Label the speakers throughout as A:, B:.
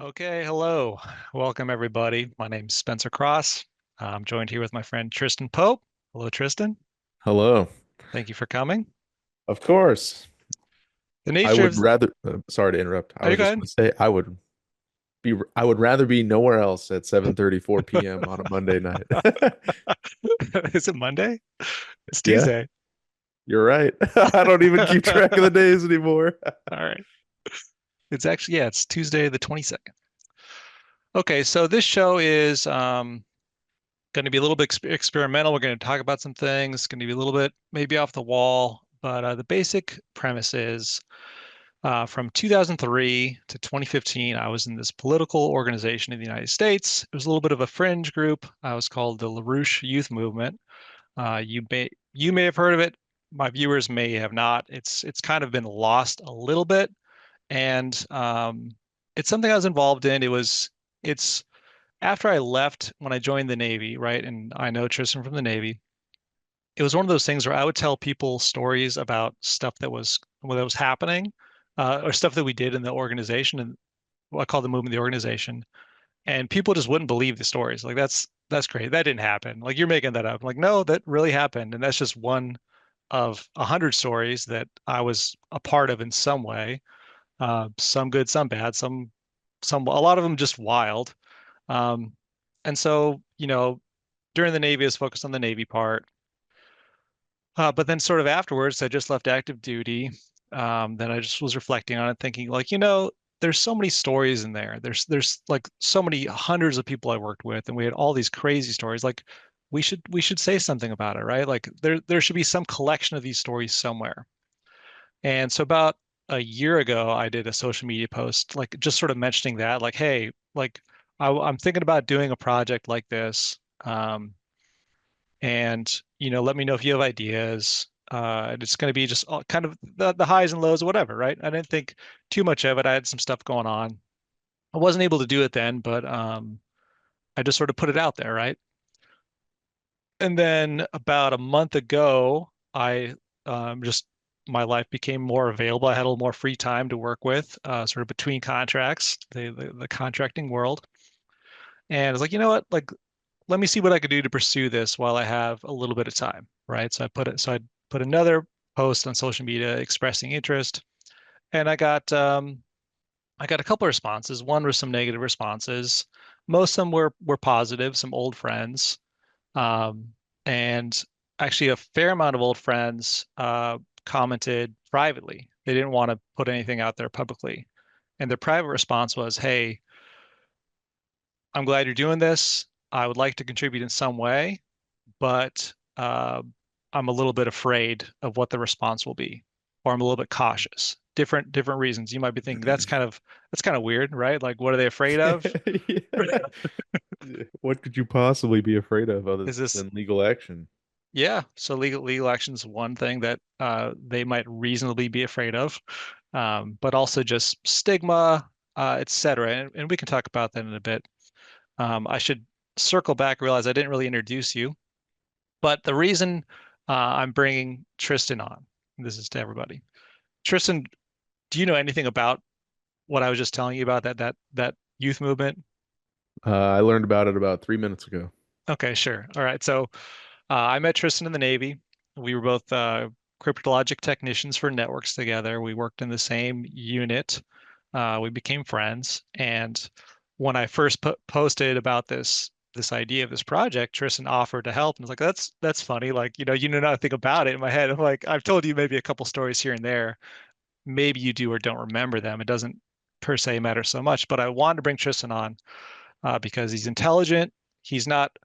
A: Okay, hello. Welcome everybody. My name's Spencer Cross. I'm joined here with my friend Trystan Pope. Hello, Tristan.
B: Hello.
A: Thank you for coming.
B: Of course.
A: The
B: I
A: nature
B: would
A: of
B: rather, sorry to interrupt. I
A: Are you
B: was just
A: going?
B: going to say I would rather be nowhere else at 7:34 p.m. on a Monday night.
A: Is it Monday? It's
B: Yeah,
A: Tuesday.
B: you're right. I don't even keep track of the days anymore.
A: All right. It's actually, yeah, it's Tuesday the 22nd. Okay, so this show is going to be a little bit experimental. We're going to talk about some things. It's going to be a little bit maybe off the wall, but the basic premise is from 2003 to 2015, I was in this political organization in the United States. It was a little bit of a fringe group. I was called the LaRouche Youth Movement. You may have heard of it. My viewers may have not. It's kind of been lost a little bit, and it's something I was involved in. It's after I left when I joined the Navy, right? And I know Tristan from the Navy. It was one of those things where I would tell people stories about stuff that was happening, or stuff that we did in the organization, and I call the movement the organization, and people just wouldn't believe the stories. Like that's great. That didn't happen. Like you're making that up. I'm like, no, that really happened, and that's just one of 100 stories that I was a part of in some way. Some good, some bad, some a lot of them just wild. Um, and so, during the Navy, I was focused on the Navy part. But then sort of afterwards, I just left active duty. Then I just was reflecting on it, thinking like, there's so many stories in there. There's like so many hundreds of people I worked with, and we had all these crazy stories. Like we should say something about it, right? Like there should be some collection of these stories somewhere. And so about a year ago, I did a social media post, like just sort of mentioning that, like, hey, like I'm thinking about doing a project like this. And let me know if you have ideas. And it's going to be just all, kind of the highs and lows, whatever, right? I didn't think too much of it. I had some stuff going on. I wasn't able to do it then, but I just sort of put it out there, right? And then about a month ago, I just my life became more available. I had a little more free time to work with, sort of between contracts, the contracting world. And I was like, you know what? Like, let me see what I could do to pursue this while I have a little bit of time, right? So I put another post on social media expressing interest, and I got a couple of responses. One was some negative responses. Most of them were positive, some old friends, and actually a fair amount of old friends commented privately. They didn't want to put anything out there publicly, and their private response was, "Hey, I'm glad you're doing this. I would like to contribute in some way, but I'm a little bit afraid of what the response will be, or I'm a little bit cautious. Different reasons. You might be thinking that's kind of weird, right? Like, what are they afraid of?
B: Yeah. What could you possibly be afraid of other
A: Is this
B: than legal action?
A: Yeah? So legal action is one thing that they might reasonably be afraid of, but also just stigma, et cetera. And we can talk about that in a bit. I should circle back, realize I didn't really introduce you. But the reason I'm bringing Trystan on, this is to everybody. Trystan, do you know anything about what I was just telling you about that youth movement?
B: I learned about it about 3 minutes ago.
A: Okay, sure. All right. So I met Trystan in the Navy. We were both cryptologic technicians for networks together. We worked in the same unit. We became friends. And when I first posted about this idea of this project, Tristan offered to help, and I was like, "That's funny. Like, you know nothing about it." In my head, I'm like, "I've told you maybe a couple stories here and there. Maybe you do or don't remember them. It doesn't per se matter so much." But I wanted to bring Tristan on because he's intelligent. He's not.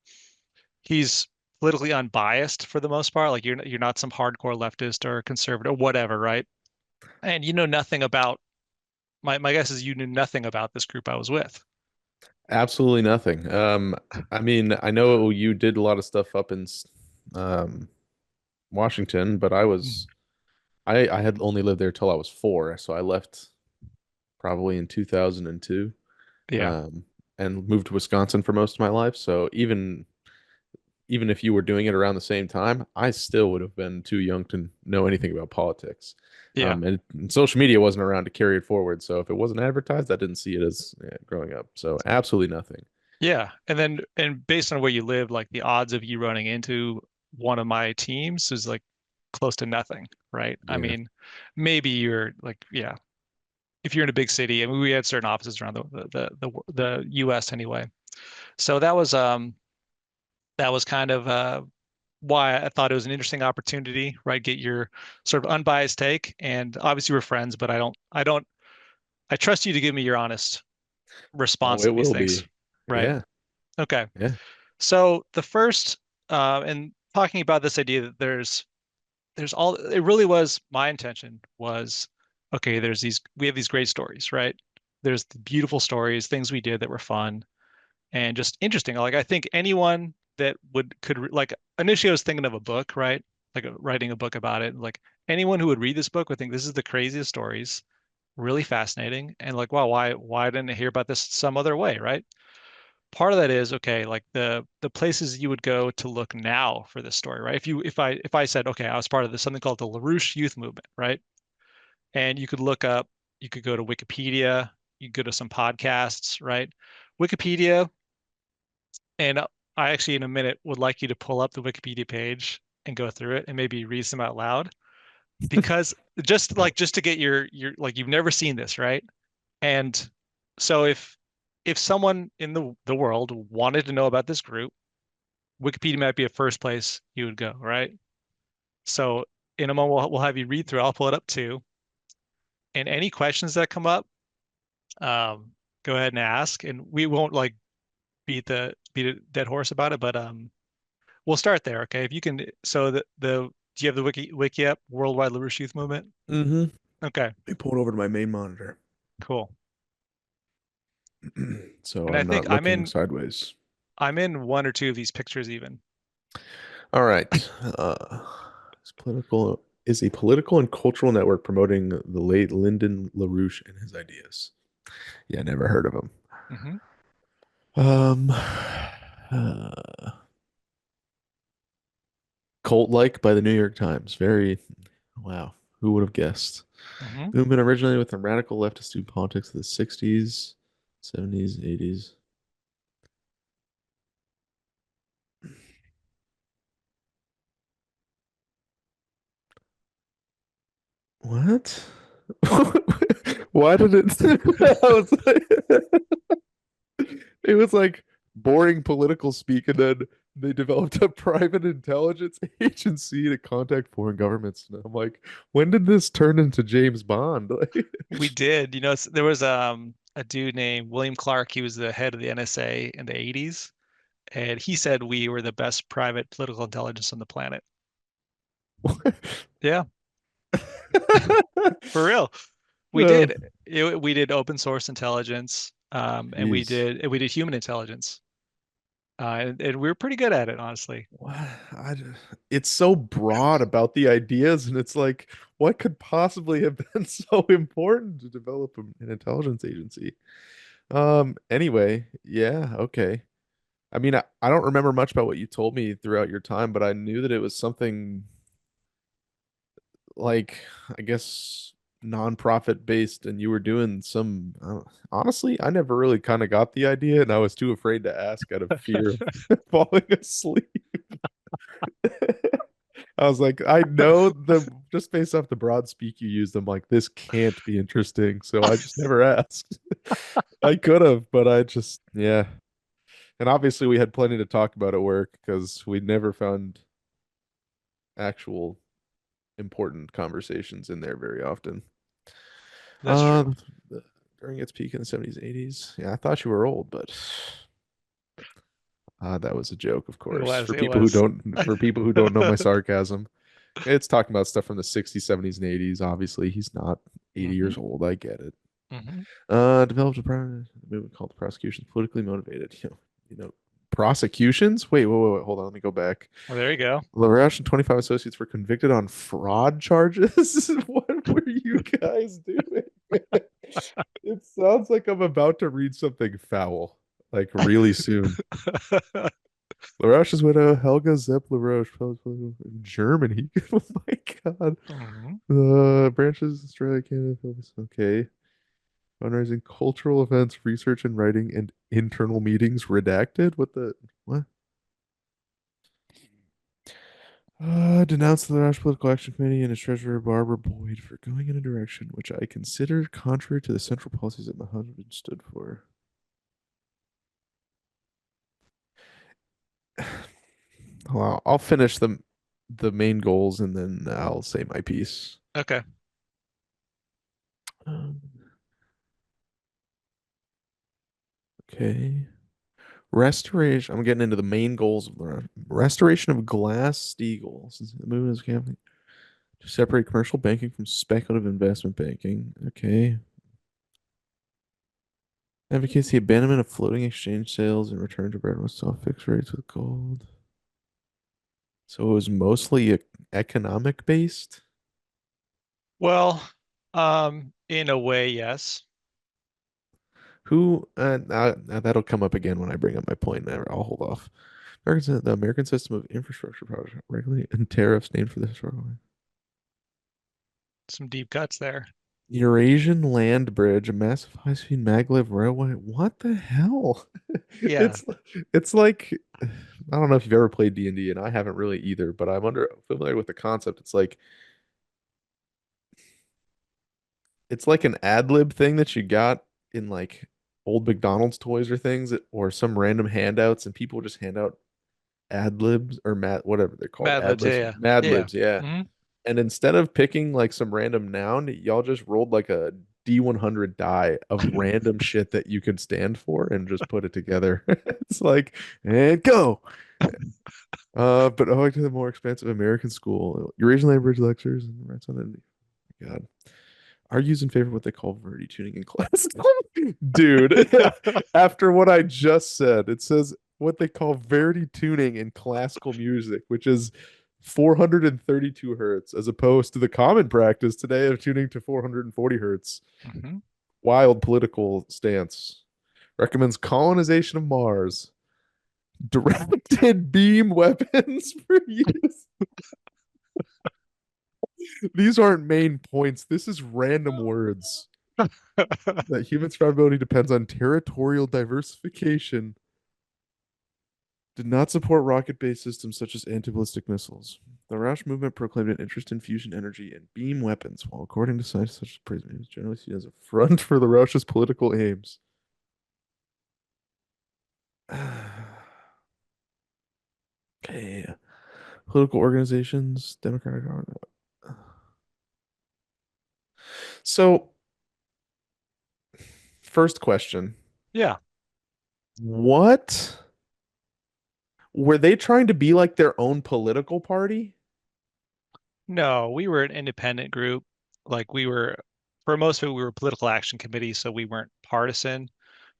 A: He's politically unbiased for the most part. Like you're not some hardcore leftist or conservative, whatever, right? And you know nothing about my guess is you knew nothing about this group I was with.
B: Absolutely nothing. I mean, I know you did a lot of stuff up in um, Washington, but
A: Mm.
B: I had only lived there till I was 4, so I left probably in 2002,
A: Yeah.
B: um, and moved to Wisconsin for most of my life. So even even if you were doing it around the same time, I still would have been too young to know anything about politics.
A: Yeah.
B: And social media wasn't around to carry it forward. So if it wasn't advertised, I didn't see it as growing up. So absolutely nothing.
A: Yeah. And based on where you live, like the odds of you running into one of my teams is like close to nothing, right? I
B: Yeah.
A: mean, maybe you're like, yeah, if you're in a big city, I mean, we had certain offices around the US anyway. So that was kind of why I thought it was an interesting opportunity, right? Get your sort of unbiased take. And obviously we're friends, but I trust you to give me your honest
B: Oh,
A: response
B: it
A: to these
B: will
A: things,
B: be.
A: right?
B: Yeah.
A: Okay.
B: Yeah.
A: So the first, and talking about this idea that there's all, it really was my intention was, okay, we have these great stories, right? There's the beautiful stories, things we did that were fun and just interesting. Like I think anyone that like initially I was thinking of a book, right? Like writing a book about it. Like anyone who would read this book would think this is the craziest stories, really fascinating, and like, wow, why didn't I hear about this some other way, right? Part of that is okay, like the places you would go to look now for this story, right? If I said, okay, I was part of this something called the LaRouche Youth Movement, right? And you could look up, you could go to Wikipedia, you could go to some podcasts, right? Wikipedia, and I actually in a minute would like you to pull up the Wikipedia page and go through it and maybe read some out loud because just to get your like you've never seen this, right? And so if someone in the world wanted to know about this group, Wikipedia might be a first place you would go, right? So in a moment we'll have you read through. I'll pull it up too. And any questions that come up, um, go ahead and ask. And we won't like beat a dead horse about it, but we'll start there, okay? If you can, so the do you have the wiki up? Worldwide LaRouche Youth Movement?
B: Mm-hmm.
A: Okay,
B: Let me pull it over to my main monitor
A: cool.
B: so
A: And I
B: I'm
A: think
B: not looking sideways.
A: I'm in one or two of these pictures even.
B: All right. Is a political and cultural network promoting the late Lyndon LaRouche and his ideas. Yeah, never heard of him.
A: Hmm.
B: Um, Cult-like by the New York Times. Very, wow. Who would have guessed?
A: Hmm.
B: Movement originally with the radical leftist student politics of the 60s, 70s, 80s. What? Why did it? I was like, it was like boring political speak, and then they developed a private intelligence agency to contact foreign governments. And I'm like, when did this turn into James Bond? Like,
A: We did. You know, there was a dude named William Clark. He was the head of the NSA in the 80s, and he said we were the best private political intelligence on the planet. Yeah, for real. We
B: uh,
A: did. We did open source intelligence, and
B: jeez.
A: we did human intelligence, and we were pretty good at it, honestly.
B: What? It's so broad about the ideas, and it's like, what could possibly have been so important to develop an intelligence agency? Anyway, yeah, okay. I mean, I don't remember much about what you told me throughout your time, but I knew that it was something like, I guess, nonprofit based, and you were doing some. Honestly, I never really kind of got the idea, and I was too afraid to ask out of fear of falling asleep. I was like, I know the just based off the broad speak you used, I'm like, this can't be interesting. So I just never asked. I could have, but I just, yeah. And obviously, we had plenty to talk about at work because we never found actual important conversations in there very often.
A: That's
B: Uh,
A: true.
B: During its peak in the 70s, 80s. Yeah, I thought you were old, but that was a joke, of
A: It
B: course.
A: was. It was.
B: For people who don't know my sarcasm, it's talking about stuff from the 60s, 70s, and 80s. Obviously, he's not 80
A: Hmm.
B: years old. I get it.
A: Hmm.
B: Developed a movement called the prosecutions, politically motivated. Prosecutions? Wait. Hold on. Let me go back.
A: Well, there you go.
B: LaRouche and 25 associates were convicted on fraud charges. What were you guys doing? It sounds like I'm about to read something foul, like really soon. LaRouche's widow, Helga Zepp LaRouche, Germany. Oh my God.
A: Mhm.
B: Branches, Australia, Canada, Philippines. Okay. Fundraising, cultural events, research and writing, and internal meetings redacted. What? Denounced the National Political Action Committee and its treasurer Barbara Boyd for going in a direction which I consider contrary to the central policies that my husband stood for. Well, I'll finish the main goals and then I'll say my piece.
A: Okay.
B: Um, okay. Restoration. I'm getting into the main goals of the restoration of Glass-Steagall. Since the movement is campaign to separate commercial banking from speculative investment banking. Okay. Advocates the abandonment of floating exchange sales and return to bread with soft fixed rates with gold. So it was mostly economic based.
A: Well, in a way, yes.
B: Who that'll come up again when I bring up my point. I'll hold off. The American system of infrastructure project regularly and tariffs named for the historical
A: Some deep cuts there.
B: Eurasian Land Bridge, a massive high-speed maglev railway. What the hell?
A: Yeah.
B: It's it's like I don't know if you've ever played D&D, and I haven't really either, but I'm familiar with the concept. It's like an ad lib thing that you got in like old McDonald's toys or things, or some random handouts, and people just hand out ad libs or whatever they're called,
A: Mad
B: ad
A: Libs. Yeah.
B: libs,
A: Yeah.
B: mad
A: Yeah.
B: libs, yeah.
A: Hmm.
B: And instead of picking like some random noun, y'all just rolled like a D100 die of random shit that you could stand for and just put it together. It's like, and go. But owing to the more expansive American school, Eurasian language lectures and rights on it. God. Argues in favor of what they call Verdi tuning in class. Dude, after what I just said, it says what they call Verdi tuning in classical music, which is 432 hertz, as opposed to the common practice today of tuning to 440 hertz.
A: Hmm.
B: Wild political stance. Recommends colonization of Mars. Directed beam weapons for use. These aren't main points. This is random words. That human survivability depends on territorial diversification. Did not support rocket-based systems such as anti-ballistic missiles. The LaRouche movement proclaimed an interest in fusion energy and beam weapons, while according to scientists such as Prism, it is generally seen as a front for the LaRouche's political aims. Okay. Political organizations, Democratic. So, first question.
A: Yeah.
B: What were they trying to be like their own political party?
A: No, we were an independent group. Like we were, for most of it, we were a political action committee, so we weren't partisan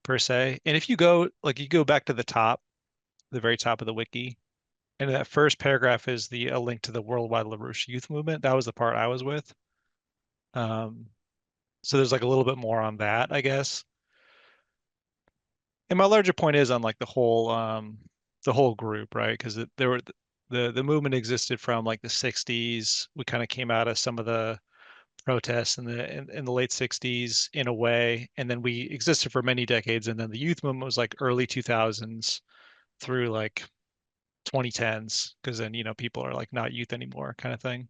A: per se. And if you go, like, you go back to the top, the very top of the wiki, and that first paragraph is the a link to the Worldwide LaRouche Youth Movement. That was the part I was with. Um, so there's like a little bit more on that, I guess. And my larger point is on like the whole group, right? Because there were the movement existed from like the 60s. We kind of came out of some of the protests in the late 60s in a way, and then we existed for many decades, and then the youth movement was like early 2000s through like 2010s, because then people are like not youth anymore, kind of thing.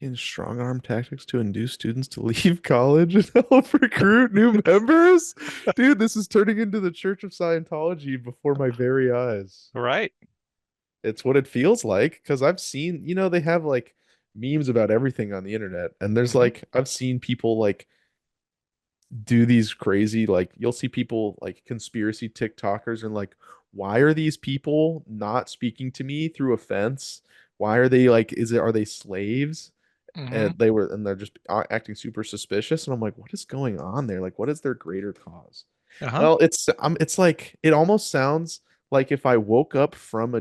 B: In strong arm tactics to induce students to leave college and help recruit new members? Dude, this is turning into the Church of Scientology before my very eyes.
A: Right.
B: It's what it feels like because I've seen, they have like memes about everything on the internet. And there's
A: Hmm.
B: like, I've seen people like do these crazy, like, you'll see people like conspiracy TikTokers and like, why are these people not speaking to me through a fence? Why are they like, are they slaves?
A: Hmm.
B: And they're just acting super suspicious, and I'm like, what is going on there? Like, what is their greater cause?
A: Uh-huh.
B: Well, it's like it almost sounds like if I woke up from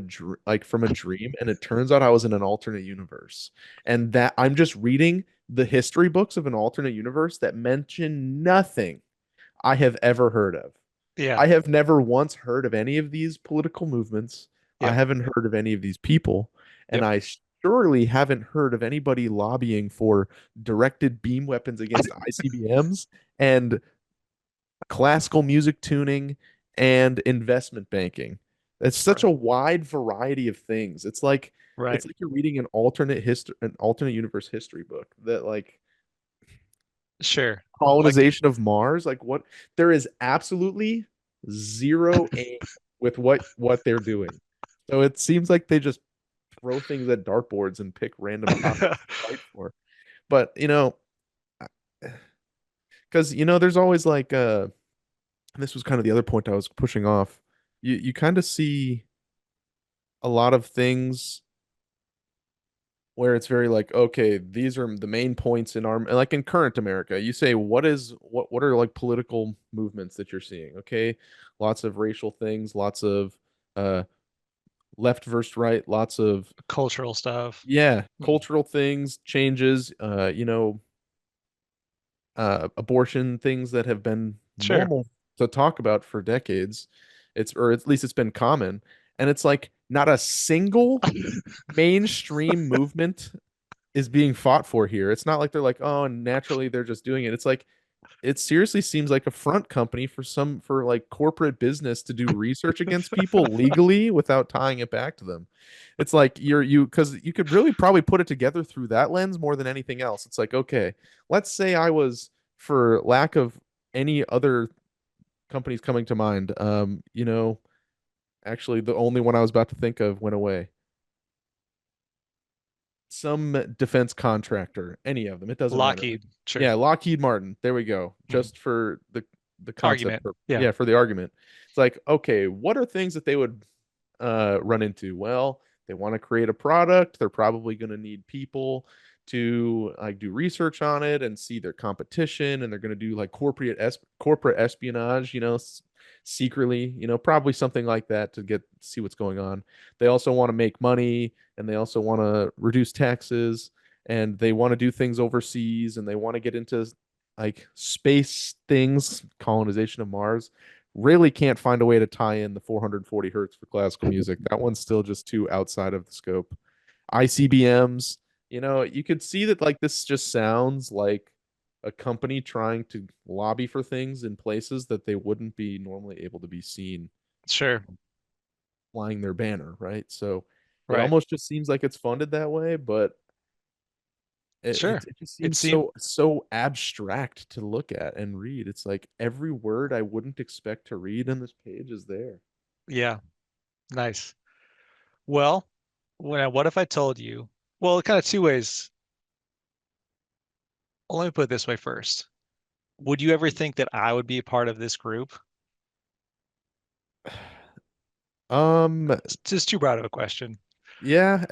B: from a dream, and it turns out I was in an alternate universe, and that I'm just reading the history books of an alternate universe that mention nothing I have ever heard of.
A: Yeah.
B: I have never once heard of any of these political movements. I
A: Yep.
B: haven't heard of any of these people, and
A: Yep.
B: I surely haven't heard of anybody lobbying for directed beam weapons against ICBMs and classical music tuning and investment banking. It's such
A: Right.
B: a wide variety of things.
A: Right.
B: It's like you're reading an alternate universe history book that like
A: Sure. Like,
B: colonization of Mars, like what there is absolutely zero aim with what they're doing. So it seems like they just throw things at dartboards and pick random topics to fight for. But because there's always like and this was kind of the other point I was pushing off. You kind of see a lot of things where it's very like, okay, these are the main points in our like in current America. You say what are like political movements that you're seeing? Okay, lots of racial things, lots of uh left versus right, lots of
A: cultural stuff.
B: yeah,
A: Mm.
B: cultural things, changes, abortion things that have been
A: Sure.
B: normal to talk about for decades. It's or at least it's been common. And it's like not a single mainstream movement is being fought for here. It's not like they're like, oh, naturally they're just doing it. It's like it seriously seems like a front company for like corporate business to do research against people legally without tying it back to them. It's like you because you could really probably put it together through that lens more than anything else. It's like, okay, let's say I was, for lack of any other companies coming to mind, actually the only one I was about to think of went away. Some defense contractor, any of them, it doesn't matter.
A: Lockheed. Sure.
B: Yeah, Lockheed Martin. There we go.
A: Mhm.
B: Just for the concept
A: Argument.
B: for
A: Yeah.
B: yeah, for the argument. It's like, okay, what are things that they would run into? Well, they want to create a product. They're probably going to need people to like do research on it and see their competition, and they're going to do like corporate espionage, secretly, probably something like that to get see what's going on. They also want to make money, and they also want to reduce taxes, and they want to do things overseas, and they want to get into like space things, colonization of Mars. Really can't find a way to tie in the 440 hertz for classical music. That one's still just too outside of the scope. ICBMs, you could see that like this just sounds like a company trying to lobby for things in places that they wouldn't be normally able to be seen
A: Sure.
B: flying their banner, right? So it
A: Right.
B: almost just seems like it's funded that way, but
A: Sure.
B: it just
A: It
B: seems
A: seemed,
B: so abstract to look at and read. It's like every word I wouldn't expect to read on this page is there.
A: yeah, nice. Well, what if I told you? Well, kind of two ways. Well, let me put it this way first. Would you ever think that I would be a part of this group?
B: Um,
A: It's just too broad of a question.
B: yeah,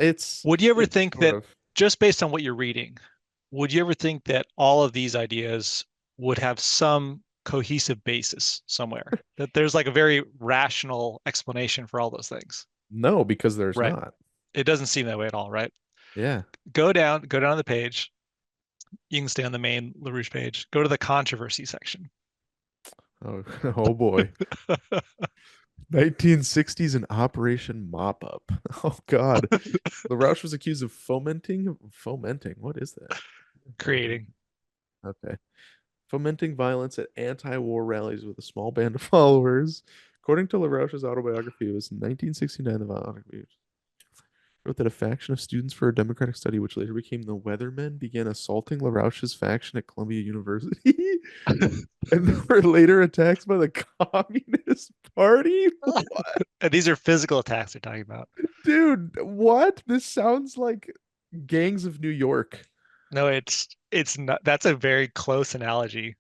A: Would you ever
B: it's
A: think
B: sort
A: that
B: of.
A: just based on what you're reading, would you ever think that all of these ideas would have some cohesive basis somewhere? That there's like a very rational explanation for all those things,
B: No, because there's
A: right?
B: not.
A: It doesn't seem that way at all, right?
B: Yeah.
A: Go down the page. You can stay on the main LaRouche page. Go to the controversy section.
B: Oh, oh boy. 1960s and Operation Mop Up. Oh God. LaRouche was accused of fomenting. What is that?
A: Creating.
B: Okay. Fomenting violence at anti-war rallies with a small band of followers. According to LaRouche's autobiography, it was in 1969 the biography wrote that a faction of students for a democratic study, which later became the Weathermen, began assaulting LaRouche's faction at Columbia University and were later attacked by the Communist Party. What?
A: And these are physical attacks they're talking about.
B: Dude, what? This sounds like gangs of New York.
A: No, it's not. That's a very close analogy.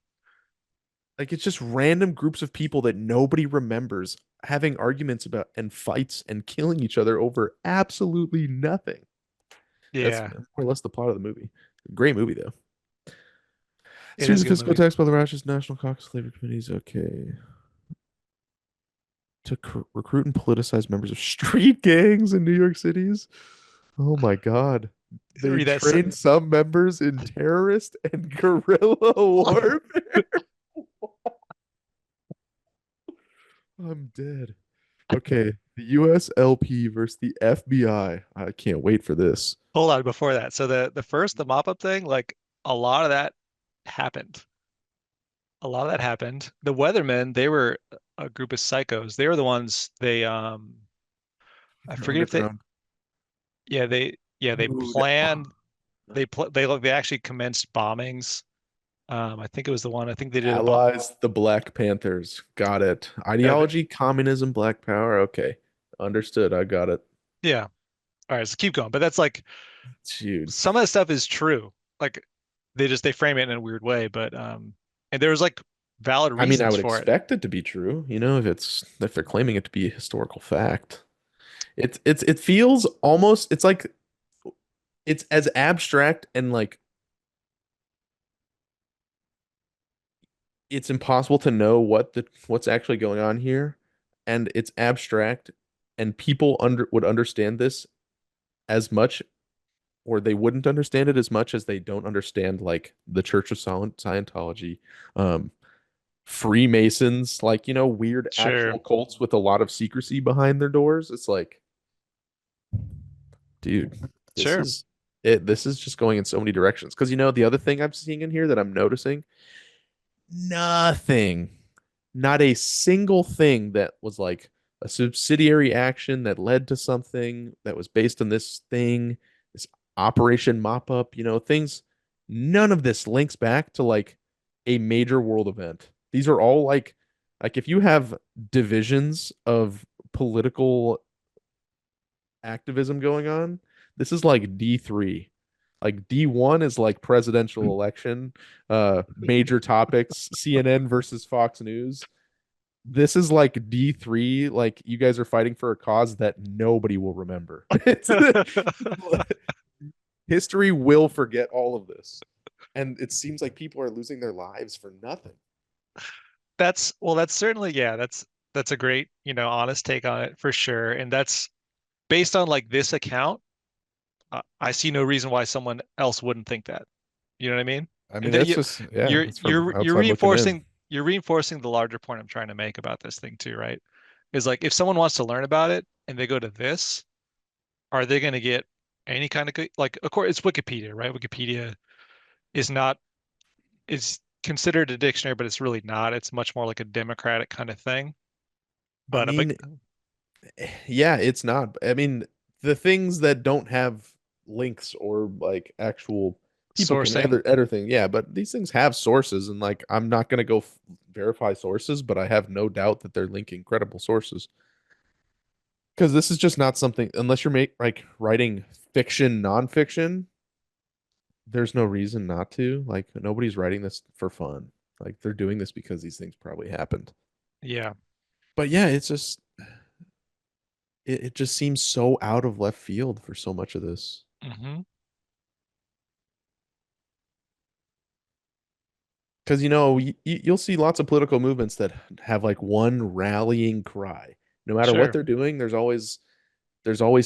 B: Like it's just random groups of people that nobody remembers having arguments about and fights and killing each other over absolutely nothing. That's
A: Yeah,
B: more or less the plot of the movie. Great movie though.
A: it
B: Series
A: is a
B: of
A: good
B: physical
A: movie.
B: attacks by the Russia's National Caucus Labor Committees. Okay. To recruit and politicize members of street gangs in New York cities. Oh my God. They
A: Read that.
B: trained some members in terrorist and guerrilla warfare. I'm dead. Okay, the USLP versus the FBI. I can't wait for this.
A: Hold on, before that. So the mop up thing, like a lot of that happened. A lot of that happened. The Weathermen, they were a group of psychos. They were the ones I
B: They're
A: forget if they
B: underground.
A: they
B: Ooh,
A: planned they actually commenced bombings. I think it was the one I think they did a bomb.
B: Allies, the Black Panthers. Got it.
A: Yeah,
B: Ideology, communism, black power. Okay. Understood. I got it.
A: yeah. All right, so keep going. But that's like
B: Dude.
A: some of that stuff is true. Like they frame it in a weird way, but and there was like valid
B: I mean, I
A: reasons
B: would
A: for it.
B: expect it to be true, if they're claiming it to be a historical fact. It feels almost it's like it's as abstract and like it's impossible to know what's actually going on here, and it's abstract, and people would understand this as much, or they wouldn't understand it as much as they don't understand like the Church of Scientology, um, Freemasons, like weird
A: Sure,
B: actual cults with a lot of secrecy behind their doors. It's like, dude, this
A: sure,
B: is it. This is just going in so many directions. Because the other thing I'm seeing in here that I'm noticing, nothing, not a single thing that was like a subsidiary action that led to something that was based on this thing, this Operation Mop Up, things. None of this links back to like a major world event. These are all like if you have divisions of political activism going on, this is like D3. Like D1 is like presidential election, major topics, CNN versus Fox News. This is like D3, like you guys are fighting for a cause that nobody will remember. History will forget all of this. And it seems like people are losing their lives for nothing.
A: that's certainly yeah. That's a great honest take on it for sure, and that's based on like this account. I see no reason why someone else wouldn't think that. You know what I mean?
B: I
A: And
B: mean,
A: that
B: that's just, yeah, that's from
A: you're
B: outside looking in.
A: reinforcing the larger point I'm trying to make about this thing too, right? Is like if someone wants to learn about it and they go to this, are they going to get any kind of like of course it's Wikipedia, right? Wikipedia is not is considered a dictionary, but it's really not. It's much more like a democratic kind of thing.
B: I
A: But
B: mean, yeah, it's not. I mean, the things that don't have links or like actual people can
A: sourcing,
B: edit things, yeah, but these things have sources, and like I'm not gonna go verify sources, but I have no doubt that they're linking credible sources. Because this is just not something unless you're like writing fiction, nonfiction, there's no reason not to. Like nobody's writing this for fun. Like they're doing this because these things probably happened.
A: yeah.
B: But yeah, it just seems so out of left field for so much of this.
A: Hmm.
B: Because you'll see lots of political movements that have like one rallying cry. No matter what
A: Sure,
B: they're doing, there's always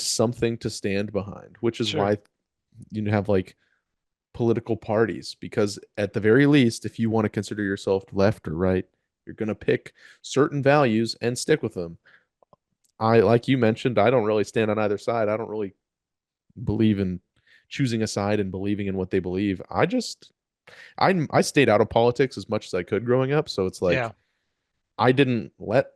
B: something to stand behind, which is
A: sure.
B: why you have like political parties. Because at the very least, if you want to consider yourself left or right, you're going to pick certain values and stick with them. Like you mentioned, I don't really stand on either side. I don't really believe in choosing a side and believing in what they believe. I stayed out of politics as much as I could growing up, so it's
A: Yeah.
B: like I didn't let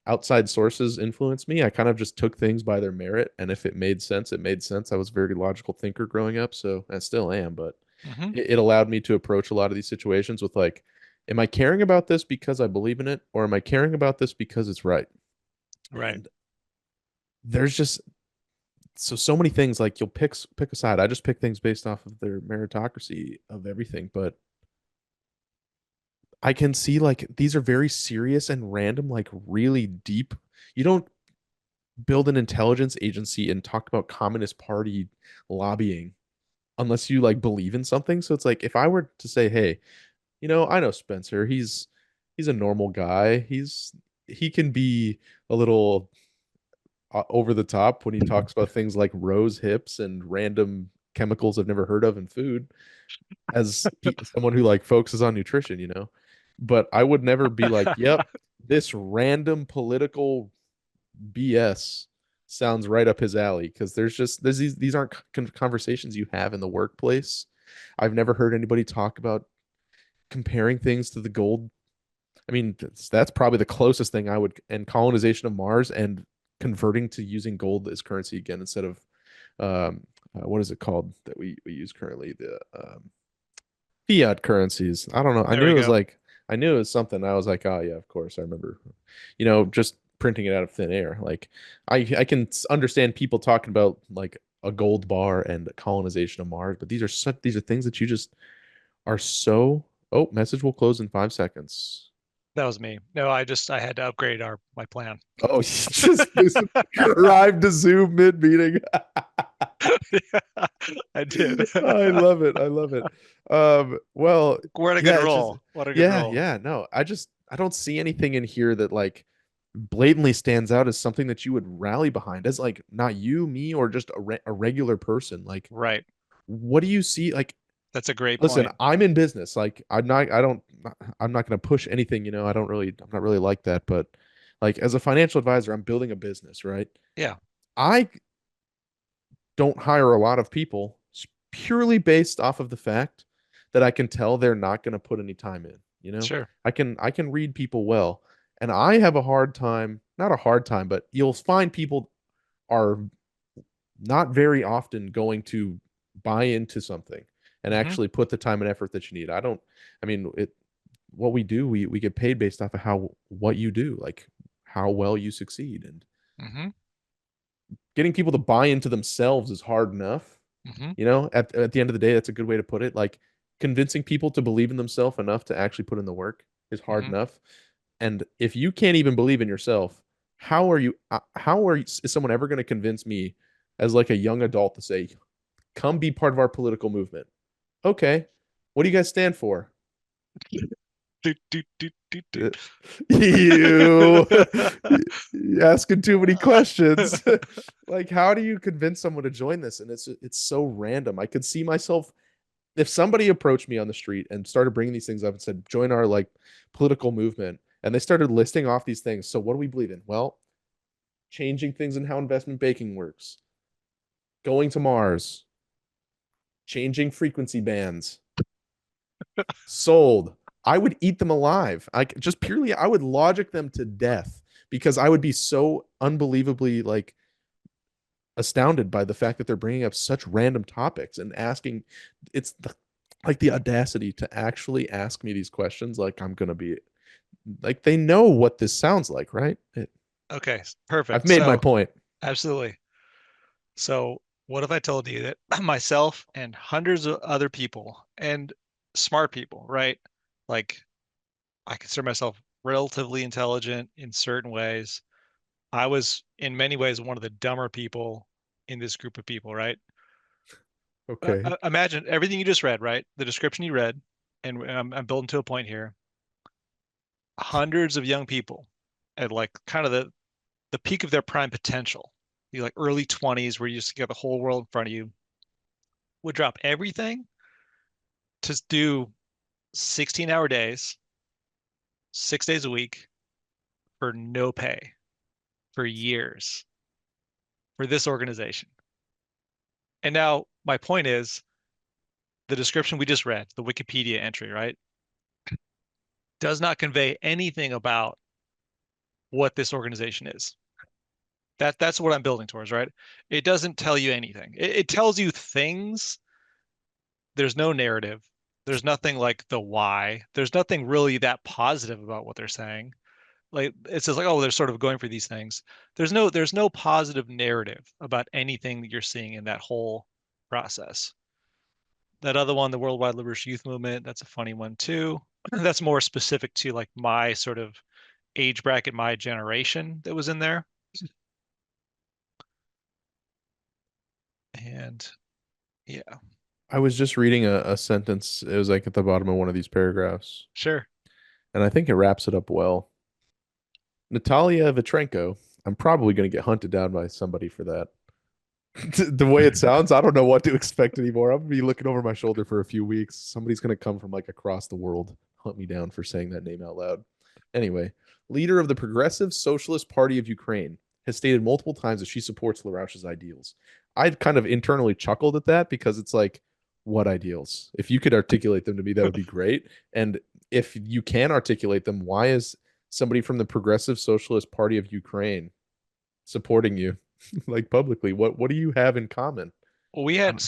B: outside sources influence me. I kind of just took things by their merit, and if it made sense, it made sense. I was a very logical thinker growing up, so I still am, but
A: Hmm.
B: it allowed me to approach a lot of these situations with like, am I caring about this because I believe in it, or am I caring about this because it's right?
A: Right.
B: And there's just so many things like you'll pick a side. I just pick things based off of their meritocracy of everything, but I can see like these are very serious and random, like really deep. You don't build an intelligence agency and talk about Communist Party lobbying unless you like believe in something. So it's like if I were to say, hey, I know Spencer, he's a normal guy. He can be a little over the top when he talks about things like rose hips and random chemicals I've never heard of in food as someone who like focuses on nutrition. But I would never be like, yep, this random political BS sounds right up his alley because there's these aren't conversations you have in the workplace. I've never heard anybody talk about comparing things to the gold. I mean, that's probably the closest thing I would, and colonization of Mars and converting to using gold as currency again instead of what is it called that we use currently? The fiat currencies. I don't know.
A: There we go.
B: I knew it was something. I was like, oh yeah, of course, I remember. Just printing it out of thin air. Like I can understand people talking about like a gold bar and colonization of Mars, but these are things that you just are so. Oh, message will close in 5 seconds.
A: That was me. No, I had to upgrade our my plan.
B: Oh, you just arrived to Zoom mid meeting.
A: Yeah, I did.
B: I love it. I love it. Well,
A: What a good
B: yeah, it's just
A: roll. What a good
B: yeah,
A: roll.
B: yeah. No, I don't see anything in here that like blatantly stands out as something that you would rally behind as like not you, me, or just a regular person. Like,
A: Right.
B: what do you see? Like,
A: That's a great
B: listen,
A: point.
B: I'm in business. Like, I'm not going to push anything. I'm not really like that. But like, as a financial advisor, I'm building a business, right?
A: Yeah,
B: I don't hire a lot of people purely based off of the fact that I can tell they're not going to put any time in,
A: sure.
B: I can read people well. And I have a hard time, not a hard time, but you'll find people are not very often going to buy into something and
A: Hmm.
B: actually put the time and effort that you need. I mean, what we do, we get paid based off of what you do, like how well you succeed. And
A: Hmm.
B: getting people to buy into themselves is hard enough.
A: Hmm.
B: At the end of the day, that's a good way to put it. Like convincing people to believe in themselves enough to actually put in the work is hard
A: Hmm.
B: enough. And if you can't even believe in yourself, is someone ever going to convince me as like a young adult to say, come be part of our political movement? Okay. What do you guys stand for?
A: Do, do, do, do, do.
B: You asking too many questions. Like, how do you convince someone to join this? And it's so random. I could see myself if somebody approached me on the street and started bringing these things up and said, join our like political movement, and they started listing off these things. So what do we believe in? Well, changing things in how investment banking works, going to Mars, changing frequency bands, sold. I would eat them alive. I would logic them to death because I would be so unbelievably like astounded by the fact that they're bringing up such random topics and asking. It's like the audacity to actually ask me these questions. Like I'm gonna be like they know what this sounds like, right?
A: Okay,
B: I've
A: perfect.
B: made my
A: So,
B: point.
A: absolutely. So, what if I told you that myself and hundreds of other people and smart people, right? Like, I consider myself relatively intelligent in certain ways. I was, in many ways, one of the dumber people in this group of people, right?
B: Okay.
A: Imagine everything you just read, right? The description you read, and I'm building to a point here. Hundreds of young people at like kind of the peak of their prime potential, the like early 20s, where you just got the whole world in front of you, would drop everything to do 16-hour days, 6 days a week for no pay for years for this organization. And now my point is the description we just read, the Wikipedia entry, right, does not convey anything about what this organization is. That's what I'm building towards, right? It doesn't tell you anything. It tells you things. There's no narrative. There's nothing like the why. There's nothing really that positive about what they're saying. Like it's just like, oh, they're sort of going for these things. There's no positive narrative about anything that you're seeing in that whole process. That other one, the Worldwide LaRouche Youth Movement, that's a funny one too. That's more specific to like my sort of age bracket, my generation that was in there. And yeah,
B: I was just reading a sentence. It was like at the bottom of one of these paragraphs,
A: sure.
B: and I think it wraps it up well. Natalia Vitrenko. I'm probably going to get hunted down by somebody for that. The way it sounds, I don't know what to expect anymore. I'm gonna be looking over my shoulder for a few weeks. Somebody's gonna come from like across the world, hunt me down for saying that name out loud. Anyway, leader of the Progressive Socialist Party of Ukraine has stated multiple times that she supports LaRouche's ideals. I'd kind of internally chuckled at that because it's like, what ideals? If you could articulate them to me, that would be great. And if you can articulate them, why is somebody from the Progressive Socialist Party of Ukraine supporting you like publicly? What do you have in common?
A: Well, we had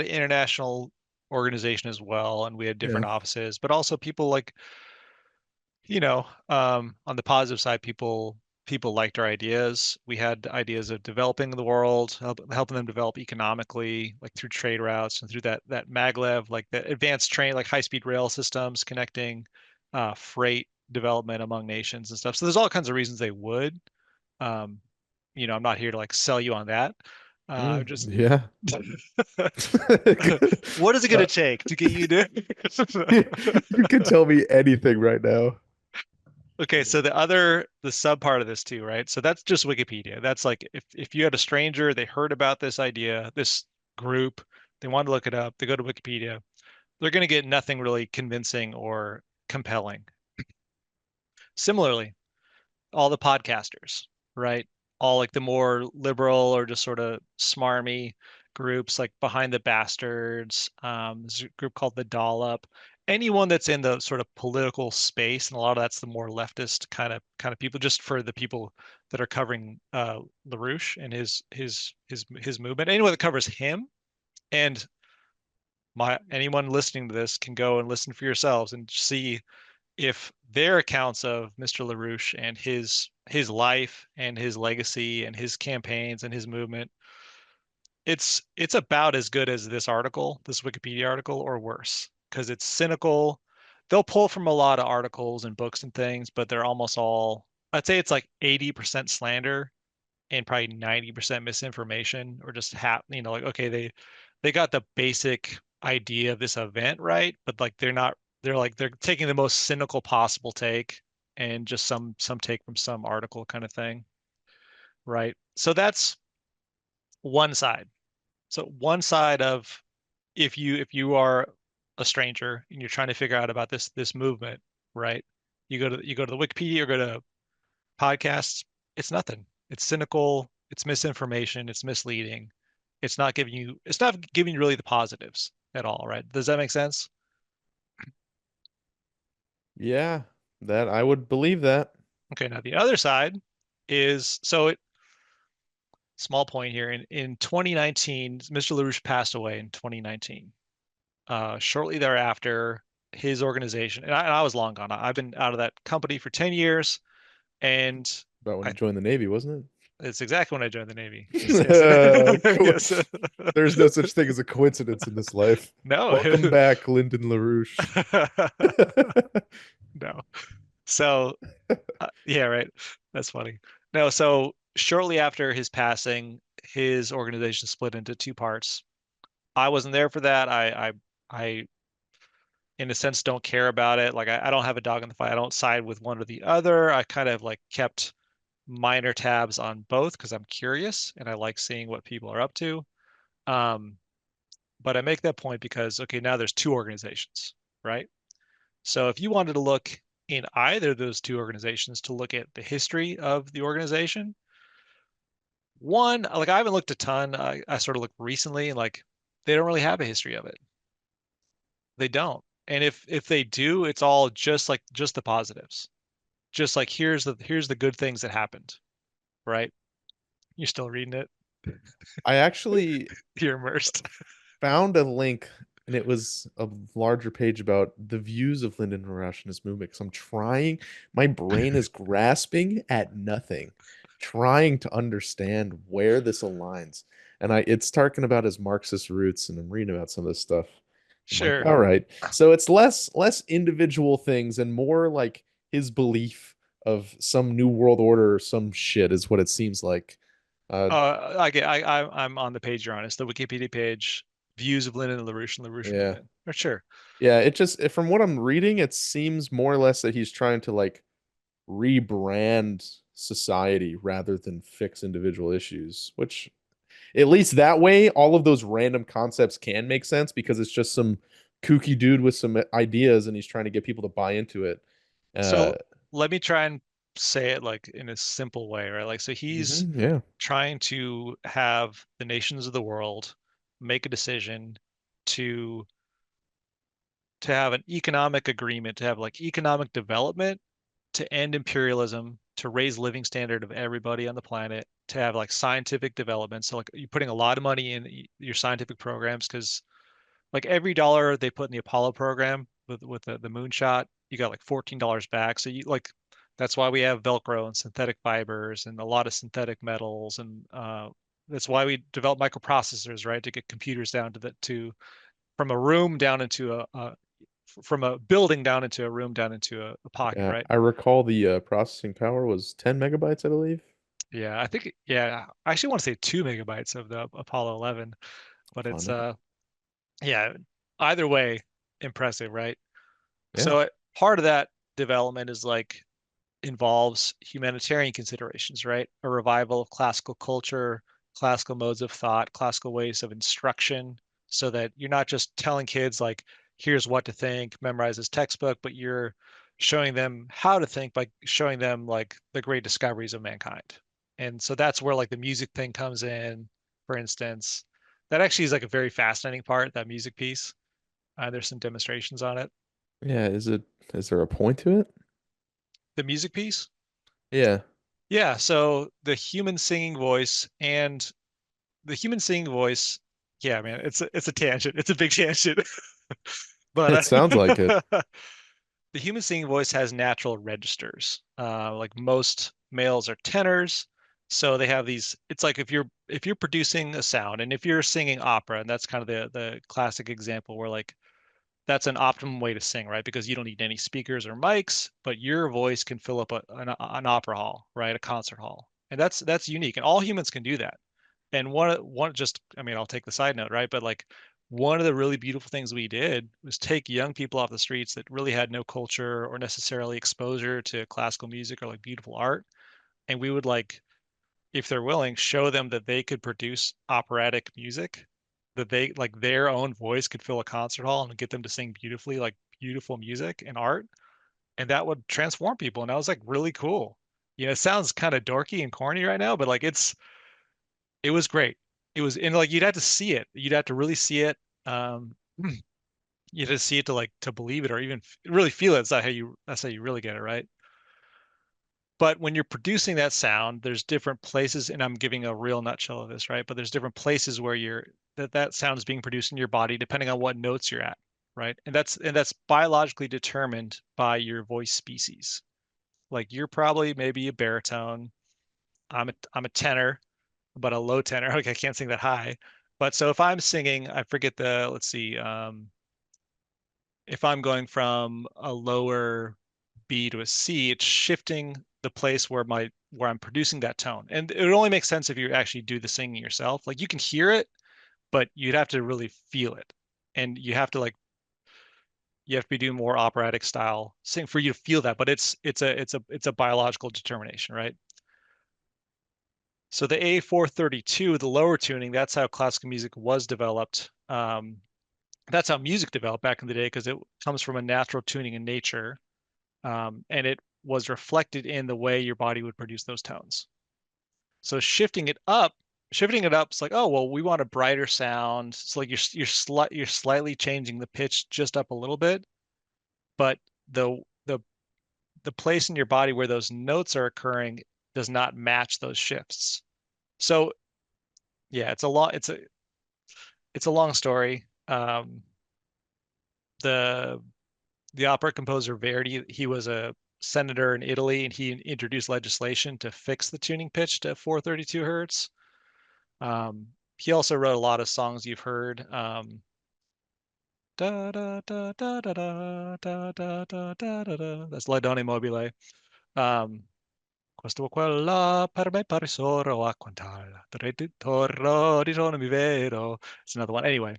A: an international organization as well, and we had
B: Yeah.
A: different offices, but also people like, on the positive side, people liked our ideas. We had ideas of developing the world, helping them develop economically, like through trade routes and through that maglev, like the advanced train, like high-speed rail systems connecting freight development among nations and stuff. So there's all kinds of reasons they would. Um, I'm not here to like sell you on that. Just
B: Yeah.
A: what is it going to take to get you to?
B: You can tell me anything right now.
A: Okay, so the sub part of this too, right? So that's just Wikipedia. That's like if you had a stranger, they heard about this idea, this group, they want to look it up, they go to Wikipedia, they're going to get nothing really convincing or compelling. Similarly, all the podcasters, right? All like the more liberal or just sort of smarmy groups like Behind the Bastards, there's a group called the Dollop. Anyone that's in the sort of political space, and a lot of that's the more leftist kind of people, just for the people that are covering LaRouche and his movement. Anyone that covers him and my anyone listening to this can go and listen for yourselves and see if their accounts of Mr. LaRouche and his life and his legacy and his campaigns and his movement, it's about as good as this article, this Wikipedia article, or worse, because it's cynical. They'll pull from a lot of articles and books and things, but they're almost all, I'd say it's like 80% slander and probably 90% misinformation, or just like, okay, they got the basic idea of this event right, but like they're taking the most cynical possible take and just some take from some article kind of thing, right? So that's one side. So one side of, if you are a stranger and you're trying to figure out about this movement, right? You go to the Wikipedia or go to podcasts, it's nothing. It's cynical, it's misinformation, it's misleading. It's not giving you really the positives at all, right? Does that make sense?
B: Yeah, that I would believe that.
A: Okay, now the other side is, small point here. In 2019, Mr. LaRouche passed away in 2019. Shortly thereafter, his organization, and I was long gone. I've been out of that company for 10 years, and
B: About when
A: I
B: you joined the Navy, wasn't
A: it's exactly when I joined the Navy. Yes, yes.
B: it?
A: Yes.
B: There's no such thing as a coincidence in this life.
A: No.
B: Welcome back, Lyndon LaRouche.
A: No. So, yeah, right. That's funny. No, so shortly after his passing, his organization split into two parts. I wasn't there for that. I, in a sense, don't care about it. Like, I don't have a dog in the fight. I don't side with one or the other. I kind of like kept minor tabs on both because I'm curious and I like seeing what people are up to. Um, but I make that point because, okay, now there's two organizations, right? So if you wanted to look in either of those two organizations to look at the history of the organization, one, like I haven't looked a ton. I sort of looked recently, and like they don't really have a history of it. They don't. And if they do, it's all just the positives. Just like here's the good things that happened, right? You're still reading it.
B: I actually
A: You're immersed.
B: found a link and it was a larger page about the views of Lyndon LaRouche and his movement. Because I'm trying, my brain is grasping at nothing, trying to understand where this aligns. And it's talking about his Marxist roots, and I'm reading about some of this stuff. I'm like,
A: Sure.
B: all right. So it's less individual things and more like his belief of some new world order or some shit is what it seems like. Uh,
A: I'm on the page you're on. It's the Wikipedia page, views of Lenin and LaRouche
B: yeah.
A: movement. For sure.
B: Yeah, from what I'm reading, it seems more or less that he's trying to like rebrand society rather than fix individual issues, which at least that way, all of those random concepts can make sense because it's just some kooky dude with some ideas and he's trying to get people to buy into it.
A: So
B: Uh,
A: let me try and say it like in a simple way, right? Like, so he's
B: Yeah.
A: trying to have the nations of the world make a decision to have an economic agreement, to have like economic development, to end imperialism, to raise living standard of everybody on the planet, to have like scientific development. So like you're putting a lot of money in your scientific programs because like every dollar they put in the Apollo program with the moonshot, you got like $14 back. So you like that's why we have Velcro and synthetic fibers and a lot of synthetic metals and that's why we develop microprocessors, right? To get computers down to from a room down into from a building down into a room down into a pocket,
B: Yeah.
A: right?
B: I recall the processing power was 10 megabytes, I believe.
A: Yeah, I think yeah, I actually want to say 2 megabytes of the Apollo 11, but it's
B: Fun.
A: yeah, either way, impressive, right?
B: Yeah.
A: So part of that development is like involves humanitarian considerations, right? A revival of classical culture, classical modes of thought, classical ways of instruction, so that you're not just telling kids like, here's what to think, memorize this textbook, but you're showing them how to think by showing them like the great discoveries of mankind. And so that's where like the music thing comes in, for instance. That actually is like a very fascinating part, that music piece. There's some demonstrations on it.
B: Yeah. Is there a point to it?
A: The music piece,
B: Yeah.
A: yeah, so the human singing voice, yeah, man, it's a tangent. It's a big tangent.
B: It
A: But
B: sounds like it.
A: the human singing voice has natural registers. Like most males are tenors, so they have these. It's like if you're producing a sound, and if you're singing opera, and that's kind of the classic example where like that's an optimum way to sing, right? Because you don't need any speakers or mics, but your voice can fill up an opera hall, right? A concert hall. And that's unique. And all humans can do that. And one just, I mean, I'll take the side note, right? But like one of the really beautiful things we did was take young people off the streets that really had no culture or necessarily exposure to classical music or like beautiful art. And we would like, if they're willing, show them that they could produce operatic music, that they like their own voice could fill a concert hall and get them to sing beautifully, like beautiful music and art. And that would transform people. And that was like really cool. You know, it sounds kind of dorky and corny right now, but like it was great. It was, and like you'd have to see it. You'd have to really see it. Um, you'd have to see it to like to believe it or even really feel it. That's how you really get it, right? But when you're producing that sound, there's different places, and I'm giving a real nutshell of this, right? But there's different places where that sound is being produced in your body depending on what notes you're at, right? And that's biologically determined by your voice species. Like you're probably maybe a baritone. I'm a tenor, but a low tenor. Like I can't sing that high. But so if I'm singing, I forget let's see, if I'm going from a lower B to a C, it's shifting the place where I'm producing that tone. And it would only make sense if you actually do the singing yourself. Like you can hear it, but you'd have to really feel it. And you have to be doing more operatic style sing for you to feel that. But it's a biological determination, right? So the A432, the lower tuning, that's how classical music was developed. That's how music developed back in the day because it comes from a natural tuning in nature, and it was reflected in the way your body would produce those tones. So shifting it up, it's like, oh well, we want a brighter sound. It's like you're slightly changing the pitch just up a little bit, but the the the place in your body where those notes are occurring does not match those shifts. So yeah, it's a long story. The the opera composer Verdi, he was a senator in Italy, and he introduced legislation to fix the tuning pitch to 432 hertz. He also wrote a lot of songs you've heard. Da, da, da, da, da, da, da, da, da, da, da, da. That's Ladone Mobile. Um, Questo quella per me pare solo a quantal. Torro di sono mi vero. It's another one. Anyway,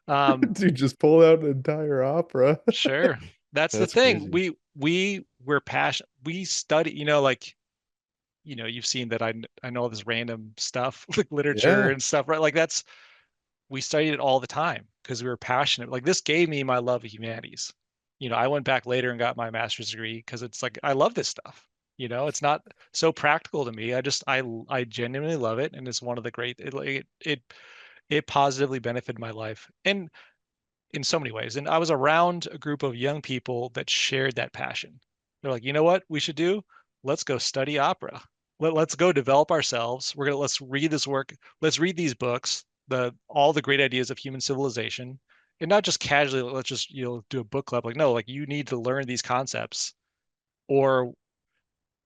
A: um,
B: Dude, just pull out an entire opera.
A: sure. That's the
B: That's
A: thing.
B: crazy.
A: We're passionate. We study, like, you've seen that I know all this random stuff like literature
B: Yeah.
A: and stuff, right? Like we studied it all the time because we were passionate. Like this gave me my love of humanities. I went back later and got my master's degree because it's like I love this stuff. It's not so practical to me. I genuinely love it, and it's one of the great it positively benefited my life and in so many ways. And I was around a group of young people that shared that passion. They're like, you know what we should do? Let's go study opera. Let's go develop ourselves. Let's read this work. Let's read these books, all the great ideas of human civilization, and not just casually, let's just, do a book club. Like, no, like you need to learn these concepts or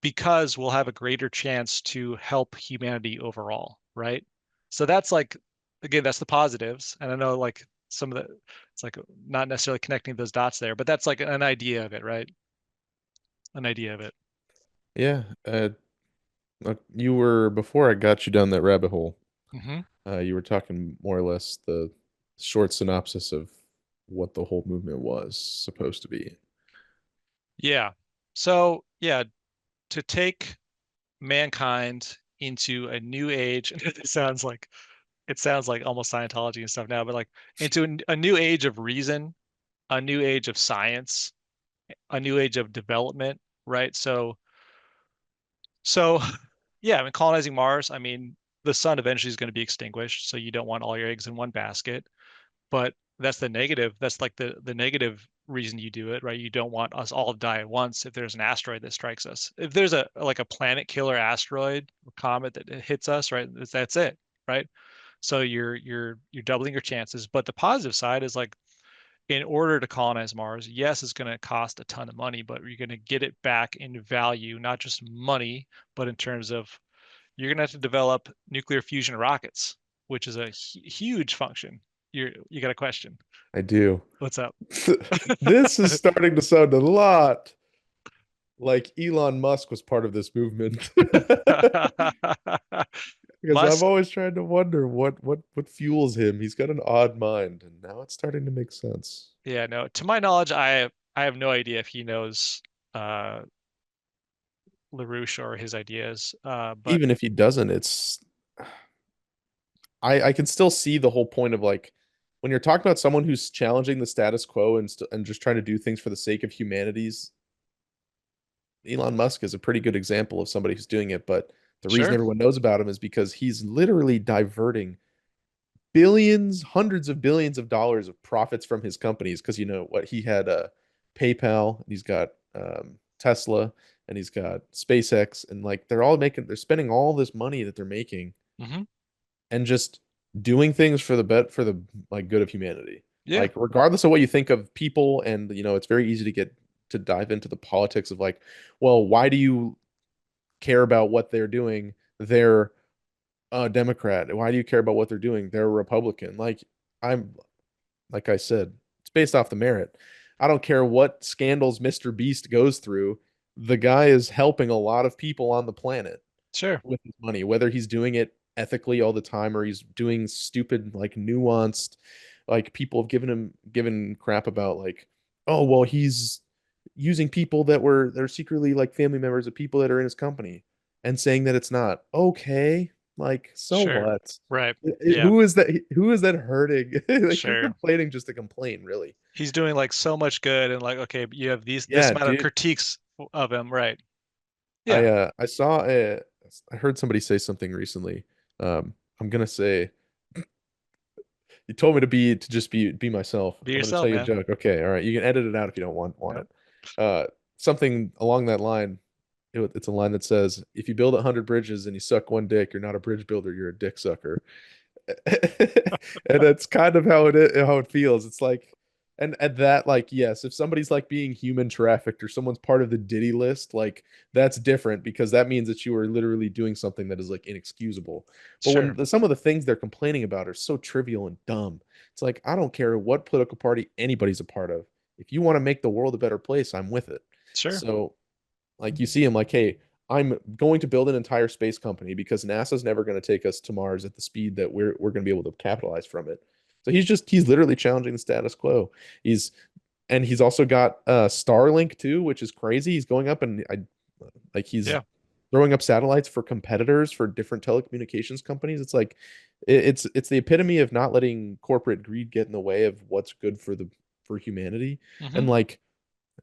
A: because we'll have a greater chance to help humanity overall, right? So that's like, again, that's the positives. And I know like some of the, it's like not necessarily connecting those dots there, but that's like an idea of it, right? An idea of it.
B: Yeah. You were before I got you down that rabbit hole.
A: Hmm.
B: You were talking more or less the short synopsis of what the whole movement was supposed to be.
A: Yeah. So yeah, to take mankind into a new age, and it sounds like almost Scientology and stuff now, but like into a new age of reason, a new age of science, a new age of development, right? So yeah, I mean, colonizing Mars, I mean, the sun eventually is going to be extinguished, so you don't want all your eggs in one basket. But that's the negative. That's like the negative reason you do it, right? You don't want us all to die at once if there's an asteroid that strikes us. If there's a like a planet killer asteroid or comet that hits us, right? That's it, right? So you're doubling your chances. But the positive side is like in order to colonize Mars, yes, it's going to cost a ton of money, but you're going to get it back in value, not just money, but in terms of you're going to have to develop nuclear fusion rockets, which is a huge function. You got a question?
B: I do.
A: What's up?
B: This is starting to sound a lot like Elon Musk was part of this movement. Because I've
A: Musk,
B: always tried to wonder what fuels him. He's got an odd mind, and now it's starting to make sense.
A: yeah, no. To my knowledge, I have no idea if he knows uh LaRouche or his ideas. But
B: Even if he doesn't, it's I can still see the whole point of like when you're talking about someone who's challenging the status quo and just trying to do things for the sake of humanities. Elon Musk is a pretty good example of somebody who's doing it, but the reason
A: sure,
B: everyone knows about him is because he's literally diverting billions, hundreds of billions of dollars of profits from his companies. Because you know what, he had PayPal, and he's got Tesla, and he's got SpaceX, and like they're spending all this money that they're making
A: hmm,
B: and just doing things for the like good of humanity.
A: yeah,
B: Like regardless of what you think of people, and it's very easy to get to dive into the politics of like, well, why do you care about what they're doing? They're a Democrat. Why do you care about what they're doing? They're a Republican. I'm like I said, it's based off the merit. I don't care what scandals Mr. Beast goes through. The guy is helping a lot of people on the planet
A: sure,
B: with his money, whether he's doing it ethically all the time or he's doing stupid, like nuanced, like people have given crap about like, oh well, he's using people they're secretly like family members of people that are in his company and saying that it's not okay. Like, so
A: sure,
B: what?
A: right, yeah,
B: Who is that hurting? Like you're
A: sure.
B: complaining just to complain, really.
A: He's doing like so much good, and like, okay, but you have this
B: Yeah,
A: amount of
B: dude.
A: critiques of him, right?
B: I
A: Yeah,
B: I saw I heard somebody say something recently. I'm gonna say you told me to just be myself.
A: be
B: I'm gonna tell
A: yourself,
B: you a
A: man.
B: joke. Okay, all right. You can edit it out if you don't want
A: Yep.
B: it. Something along that line. It's a line that says, "If you build 100 bridges and you suck one dick, you're not a bridge builder. You're a dick sucker." And that's kind of how it feels. It's like, and at that, like, yes, if somebody's like being human trafficked or someone's part of the Diddy list, like that's different because that means that you are literally doing something that is like inexcusable. But when
A: Sure,
B: some of the things they're complaining about are so trivial and dumb, it's like I don't care what political party anybody's a part of. If you want to make the world a better place, I'm with it.
A: sure,
B: So like you see him like, hey, I'm going to build an entire space company because NASA's never going to take us to Mars at the speed that we're going to be able to capitalize from it. So he's literally challenging the status quo. He's he's also got Starlink too, which is crazy. He's going up and he's
A: yeah,
B: throwing up satellites for competitors for different telecommunications companies. It's like it's the epitome of not letting corporate greed get in the way of what's good for humanity.
A: hmm,
B: And like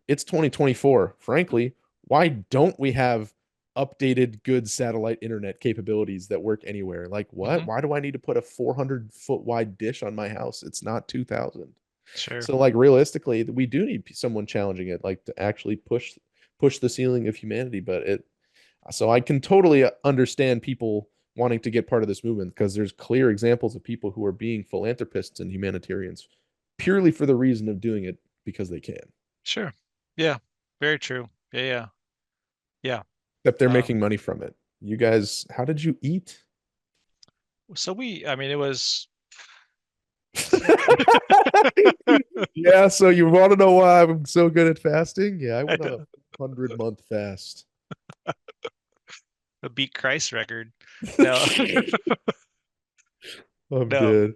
B: It's 2024. Frankly, why don't we have updated good satellite internet capabilities that work anywhere? Like what?
A: Hmm.
B: Why do I need to put a 400-foot wide dish on my house? It's not 2000.
A: Sure.
B: So like realistically, we do need someone challenging it, like to actually push the ceiling of humanity. But it so I can totally understand people wanting to get part of this movement because there's clear examples of people who are being philanthropists and humanitarians purely for the reason of doing it because they can.
A: Sure. Yeah. Very true. Yeah. Yeah.
B: Except they're
A: Yeah.
B: making money from it. You guys, how did you eat?
A: So I mean, it was
B: Yeah, so you want to know why I'm so good at fasting? Yeah, I
A: I
B: went on a
A: know,
B: 100-month fast.
A: a beat Christ record. No,
B: I'm
A: no,
B: dead.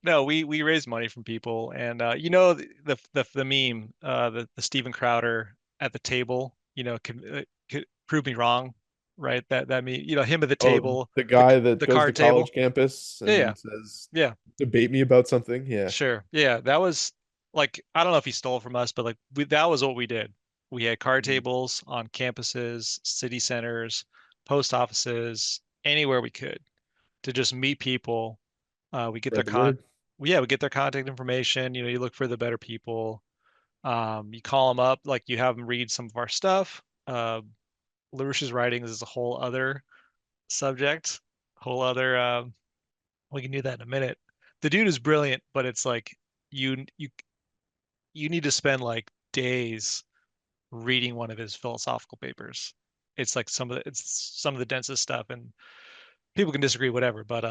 A: no. We raised money from people, and you know the meme, the Steven Crowder at the table. Can prove me wrong, right? That meme. Him at the
B: Oh,
A: table,
B: the
A: the
B: guy that
A: the
B: goes to
A: card table.
B: college campus
A: Yeah, yeah,
B: and says,
A: yeah.
B: debate me about something. Yeah.
A: Sure. Yeah, that was like I don't know if he stole from us, but like that was what we did. We had card
B: Mhm.
A: tables on campuses, city centers, post offices, anywhere we could to just meet people. We get their
B: Spread the word.
A: yeah, we get their contact information. You look for the better people. You call them up, like you have them read some of our stuff. LaRouche's writings is a whole other subject, whole other. We can do that in a minute. The dude is brilliant, but it's like you you need to spend like days reading one of his philosophical papers. It's some of the densest stuff, and people can disagree, whatever. But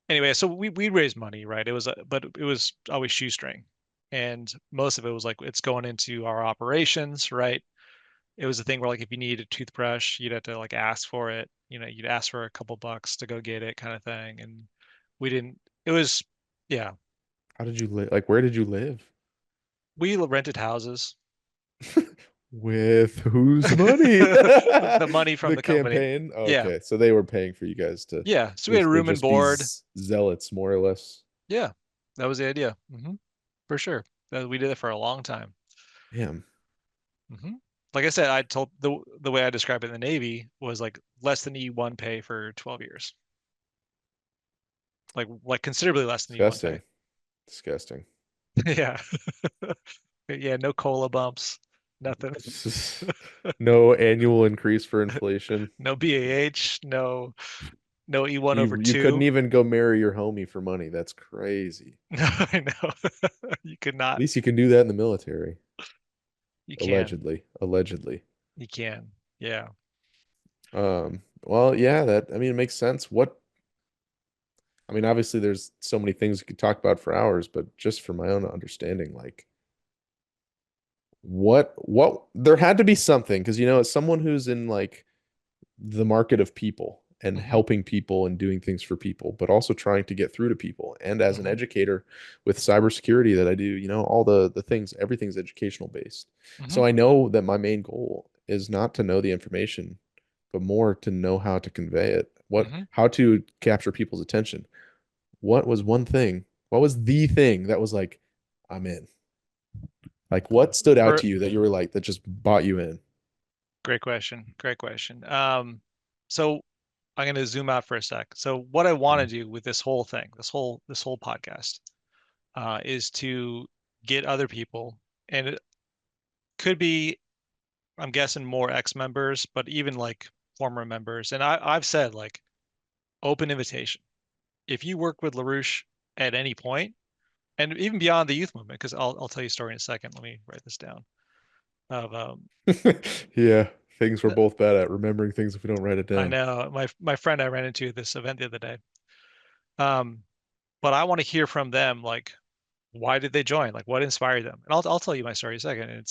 A: anyway, so we raised money, right? But it was always shoestring, and most of it was like it's going into our operations, right? It was a thing where like if you needed a toothbrush, you'd have to like ask for it. You'd ask for a couple bucks to go get it, kind of thing. And we didn't. It was, yeah.
B: How did you live? Like, where did you live?
A: We rented houses.
B: With whose money?
A: The money from
B: The
A: the company.
B: campaign?
A: Yeah.
B: Okay, so they were paying for you guys to
A: Yeah. So we had a
B: basically
A: room and
B: just be
A: board.
B: zealots, more or less.
A: Yeah. That was the idea. For sure. We did it for a long time.
B: Damn.
A: hmm Like I said, I told the way I described it in the Navy was like less than E1 pay for 12 years. Like considerably less than E1 pay.
B: Disgusting. Disgusting.
A: Yeah. Yeah, no cola bumps, nothing.
B: No annual increase for inflation.
A: No BAH, no E1 over
B: You couldn't
A: 2.
B: even go marry your homie for money. That's crazy.
A: No, I know. You could
B: At
A: not.
B: least you can do that in the military.
A: You can.
B: Allegedly. Allegedly.
A: You can. Yeah.
B: Well, yeah, that I mean it makes sense. I mean, obviously there's so many things we could talk about for hours, but just for my own understanding, like what there had to be something because as someone who's in like the market of people and
A: hmm
B: helping people and doing things for people, but also trying to get through to people. And as an
A: hmm
B: educator with cybersecurity that I do, all the things, everything's educational based.
A: hmm
B: So I know that my main goal is not to know the information, but more to know how to convey it.
A: hmm
B: How to capture people's attention. What was one thing? What was the thing that was like, I'm in? Like what stood out
A: For
B: to you that you were like that just bought you in?
A: great question. Great question. So I'm going to zoom out for a sec. So what I want to do with this whole thing, this whole podcast, is to get other people, and it could be, I'm guessing, more ex-members, but even like former members. And I've said like open invitation. If you work with LaRouche at any point, and even beyond the youth movement, because I'll tell you a story in a second. Let me write this down. Of
B: Yeah, things we're both bad at remembering things if we don't write it
A: I
B: down.
A: know my friend I ran into at this event the other day. Um, but I want to hear from them, like why did they join? Like what inspired them? And I'll tell you my story in a second.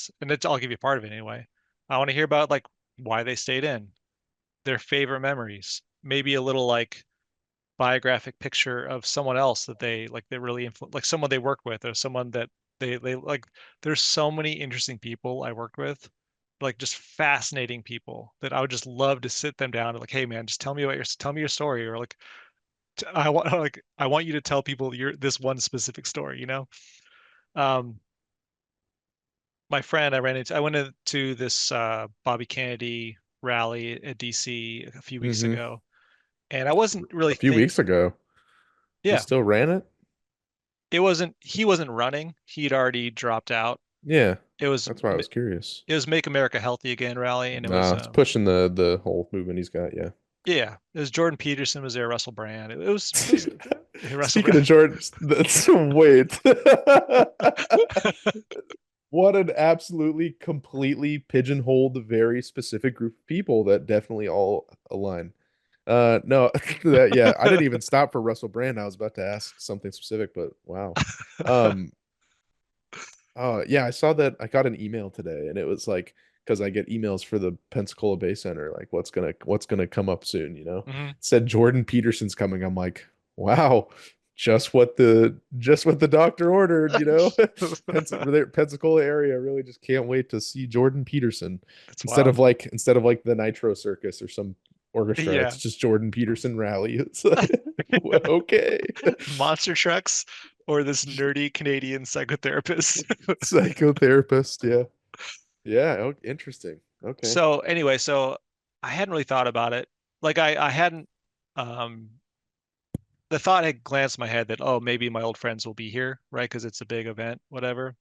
A: I'll give you part of it anyway. I want to hear about like why they stayed in, their favorite memories, maybe a little like biographic picture of someone else that they like they really like someone they work with or someone that they like. There's so many interesting people I worked with, like just fascinating people that I would just love to sit them down and like, hey man, just tell me your story, or like I want like I want you to tell people your this one specific story. Um my friend I went into this Bobby Kennedy rally at DC a few weeks
B: Hmm.
A: ago, and I wasn't
B: A
A: really
B: few weeks ago, he
A: yeah,
B: still ran it.
A: he wasn't running. He'd already dropped out.
B: Yeah,
A: It was
B: that's why I was curious.
A: it was Make America Healthy Again rally, and it was
B: Nah, it's pushing the whole movement he's got. Yeah.
A: yeah, it was Jordan Peterson was there, Russell Brand. It was Russell
B: Speaking of
A: Brand.
B: Jordan, that's wait. What an absolutely completely pigeonholed very specific group of people that definitely all align. No, that yeah, I didn't even stop for Russell Brand. I was about to ask something specific, but wow. Um, yeah, I saw that I got an email today and it was like because I get emails for the Pensacola Bay Center, like what's gonna come up soon, you know?
A: Mhm.
B: It said Jordan Peterson's coming. I'm like, wow, just what the doctor ordered, you know? Pensacola area really just can't wait to see Jordan Peterson
A: That's wild.
B: instead of like the Nitro Circus or some orchestra, it's
A: Yeah.
B: just Jordan Peterson rally. It's like okay.
A: Monster trucks or this nerdy Canadian psychotherapist.
B: Psychotherapist, yeah. Yeah, interesting. Okay.
A: So anyway, so I hadn't really thought about it. Like I hadn't um the thought had glanced in my head that oh maybe my old friends will be here, right? Because it's a big event, whatever.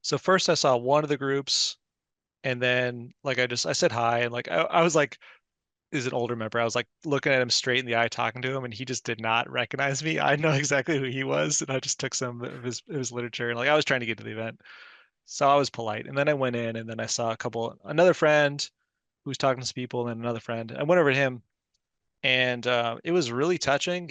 A: So first I saw one of the groups and then like I said hi and like I was like is an older member. I was like looking at him straight in the eye, talking to him, and he just did not recognize me. I know exactly who he was, and I just took some of his literature and like I was trying to get to the event. So I was polite. And then I went in and then I saw another friend who was talking to some people and then another friend. I went over to him and it was really touching.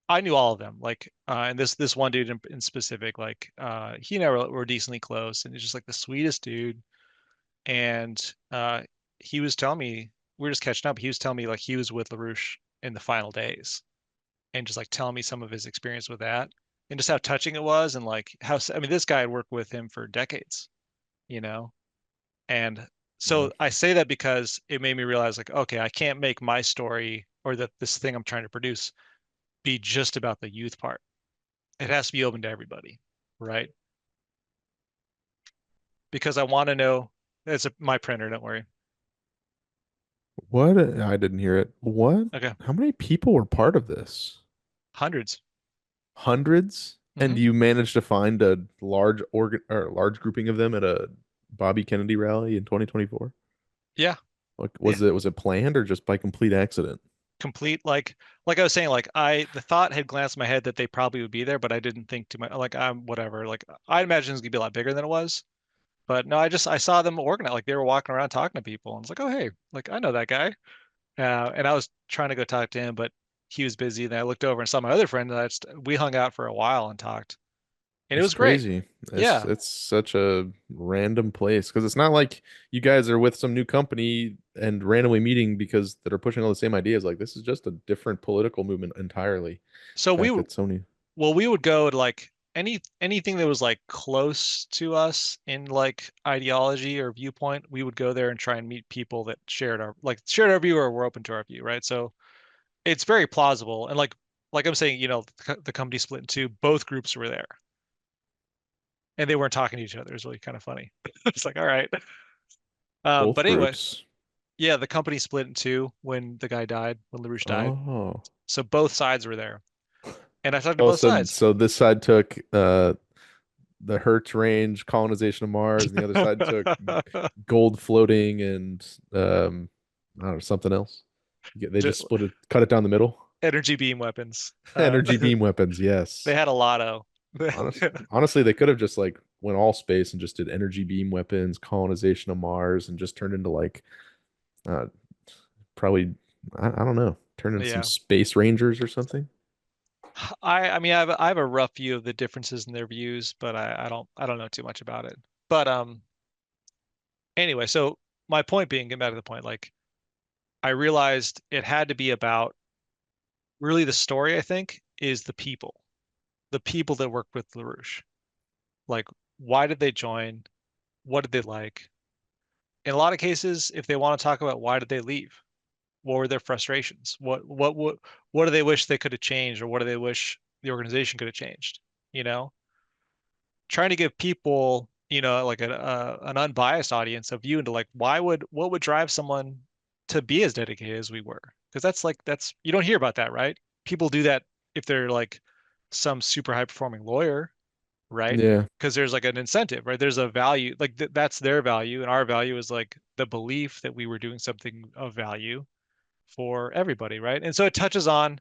A: I knew all of them. Like, and this one dude in specific, like, he and I were decently close and he's just like the sweetest dude. And he was telling me, we were just catching up. He was telling me like he was with LaRouche in the final days and just like telling me some of his experience with that and just how touching it was. And like I mean, this guy had worked with him for decades, you know? And
B: Wow.
A: so I say that because it made me realize like, okay, I can't make my story or that this thing I'm trying to produce be just about the youth part. It has to be open to everybody, right? Because I want to know my printer, don't worry.
B: What? I didn't hear it. What?
A: Okay.
B: How many people were part of this?
A: Hundreds.
B: Hundreds? And
A: Hmm.
B: you managed to find a large organ or large grouping of them at a Bobby Kennedy rally in 2024?
A: Yeah.
B: Like,
A: Yeah.
B: was it planned or just by complete accident?
A: Complete like I was saying, like the thought had glanced in my head that they probably would be there, but I didn't think too much like I'm whatever. Like I imagine it's gonna be a lot bigger than it was. But no, I saw them organize like they were walking around talking to people and it's like, oh hey, like I know that guy. And I was trying to go talk to him, but he was busy. Then I looked over and saw my other friend, and we hung out for a while and talked, and it
B: It's
A: was great.
B: crazy.
A: Yeah.
B: It's such a random place because it's not like you guys are with some new company and randomly meeting because that are pushing all the same ideas. Like this is just a different political movement entirely.
A: So
B: The fact that Sony,
A: we would go to like anything that was like close to us in like ideology or viewpoint, we would go there and try and meet people that shared our view or were open to our view, right? So it's very plausible. And like I'm saying, the company split in two, both groups were there and they weren't talking to each other. It was really kind of funny. It's like, all right.
B: both
A: But anyway,
B: groups.
A: yeah, the company split in two when the guy died, when LaRouche died.
B: Oh.
A: So both sides were there. And I talked to
B: Oh,
A: both
B: so
A: sides.
B: so this side took the Hertz range colonization of Mars, and the other side took gold floating and I don't know, something else. They just split it, cut it down the middle.
A: Energy beam weapons.
B: Energy beam weapons,
A: They
B: yes.
A: had a lotto.
B: Honestly, they could have just like went all space and just did energy beam weapons, colonization of Mars, and just turned into like uh probably I don't know, turn into some
A: Yeah.
B: space rangers or something.
A: I mean I have a rough view of the differences in their views, but I don't know too much about it. But anyway, so my point being, getting back to the point, like I realized it had to be about really the story, I think, is the people that work with LaRouche. Like, why did they join? What did they like? In a lot of cases, if they want to talk about why did they leave? What were their frustrations? What do they wish they could have changed, or what do they wish the organization could have changed? You know, trying to give people. like an unbiased audience of you into like what would drive someone to be as dedicated as we were? Because that's you don't hear about that, right? People do that if they're like some super high performing lawyer, right?
B: Yeah.
A: Because there's like an incentive, right? There's a value, like that's their value, and our value is like the belief that we were doing something of value for everybody, right? And so it touches on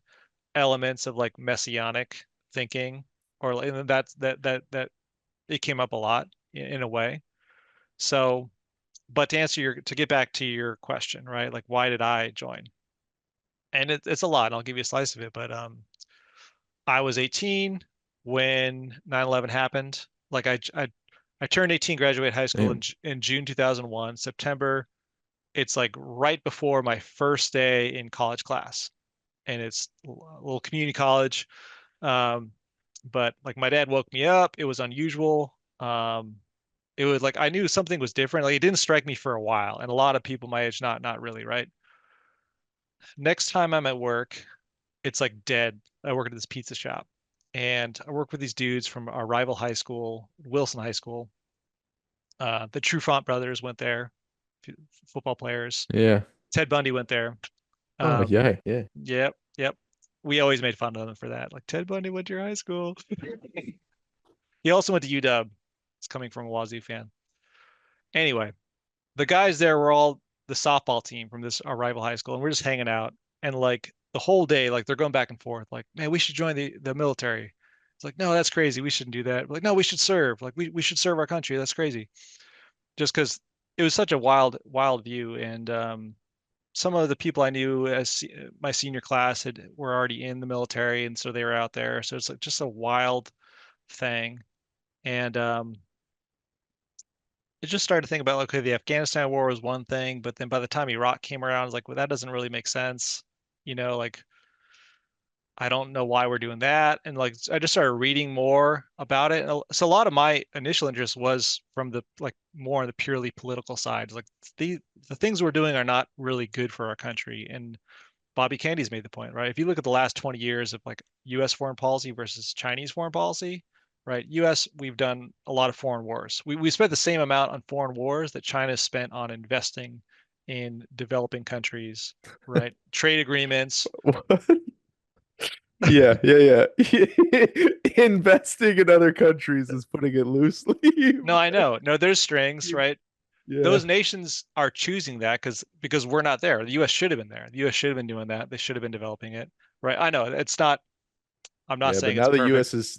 A: elements of like messianic thinking, or like and that it came up a lot in a way. So, but to get back to your question, right? Like, why did I join? And it's a lot, and I'll give you a slice of it. But I was 18 when 9/11 happened. Like I turned 18, graduated high school
B: Damn.
A: in June 2001, September. It's like right before my first day in college class, and it's a little community college. Um, but like my dad woke me up. It was unusual. It was like I knew something was different. Like it didn't strike me for a while, and a lot of people my age not really, right? Next time I'm at work, it's like dead. I work at this pizza shop, and I work with these dudes from our rival high school, Wilson High School. The Trufant brothers went there, football players.
B: Yeah.
A: Ted Bundy went there.
B: Oh
A: Um,
B: yeah, yeah.
A: yep, yep. We always made fun of them for that. Like Ted Bundy went to your high school. He also went to UW. It's coming from a Wazoo fan. Anyway, the guys there were all the softball team from this our rival high school, and we're just hanging out. And like the whole day, like they're going back and forth, like, man, we should join the military. It's like, no, that's crazy. We shouldn't do that. We're like, no, we should serve. Like we should serve our country. That's crazy. Just because it was such a wild view. And some of the people I knew as my senior class were already in the military, and so they were out there. So it's like just a wild thing. And it just started to think about, okay, the Afghanistan war was one thing, but then by the time Iraq came around, I was like, well, that doesn't really make sense. Like I don't know why we're doing that. And like I just started reading more about it. And so a lot of my initial interest was from the like more on the purely political side. Like the things we're doing are not really good for our country. And Bobby Kennedy's made the point, right? If you look at the last 20 years of like US foreign policy versus Chinese foreign policy, right? US, we've done a lot of foreign wars. We spent the same amount on foreign wars that China spent on investing in developing countries, right? Trade agreements.
B: What? Yeah, yeah, yeah. Investing in other countries is putting it loosely.
A: No, I know. No, there's strings, right?
B: Yeah.
A: Those nations are choosing that because we're not there. The US should have been there. The US should have been doing that. They should have been developing it, right? I know it's not, I'm not
B: Yeah, but
A: saying it's perfect.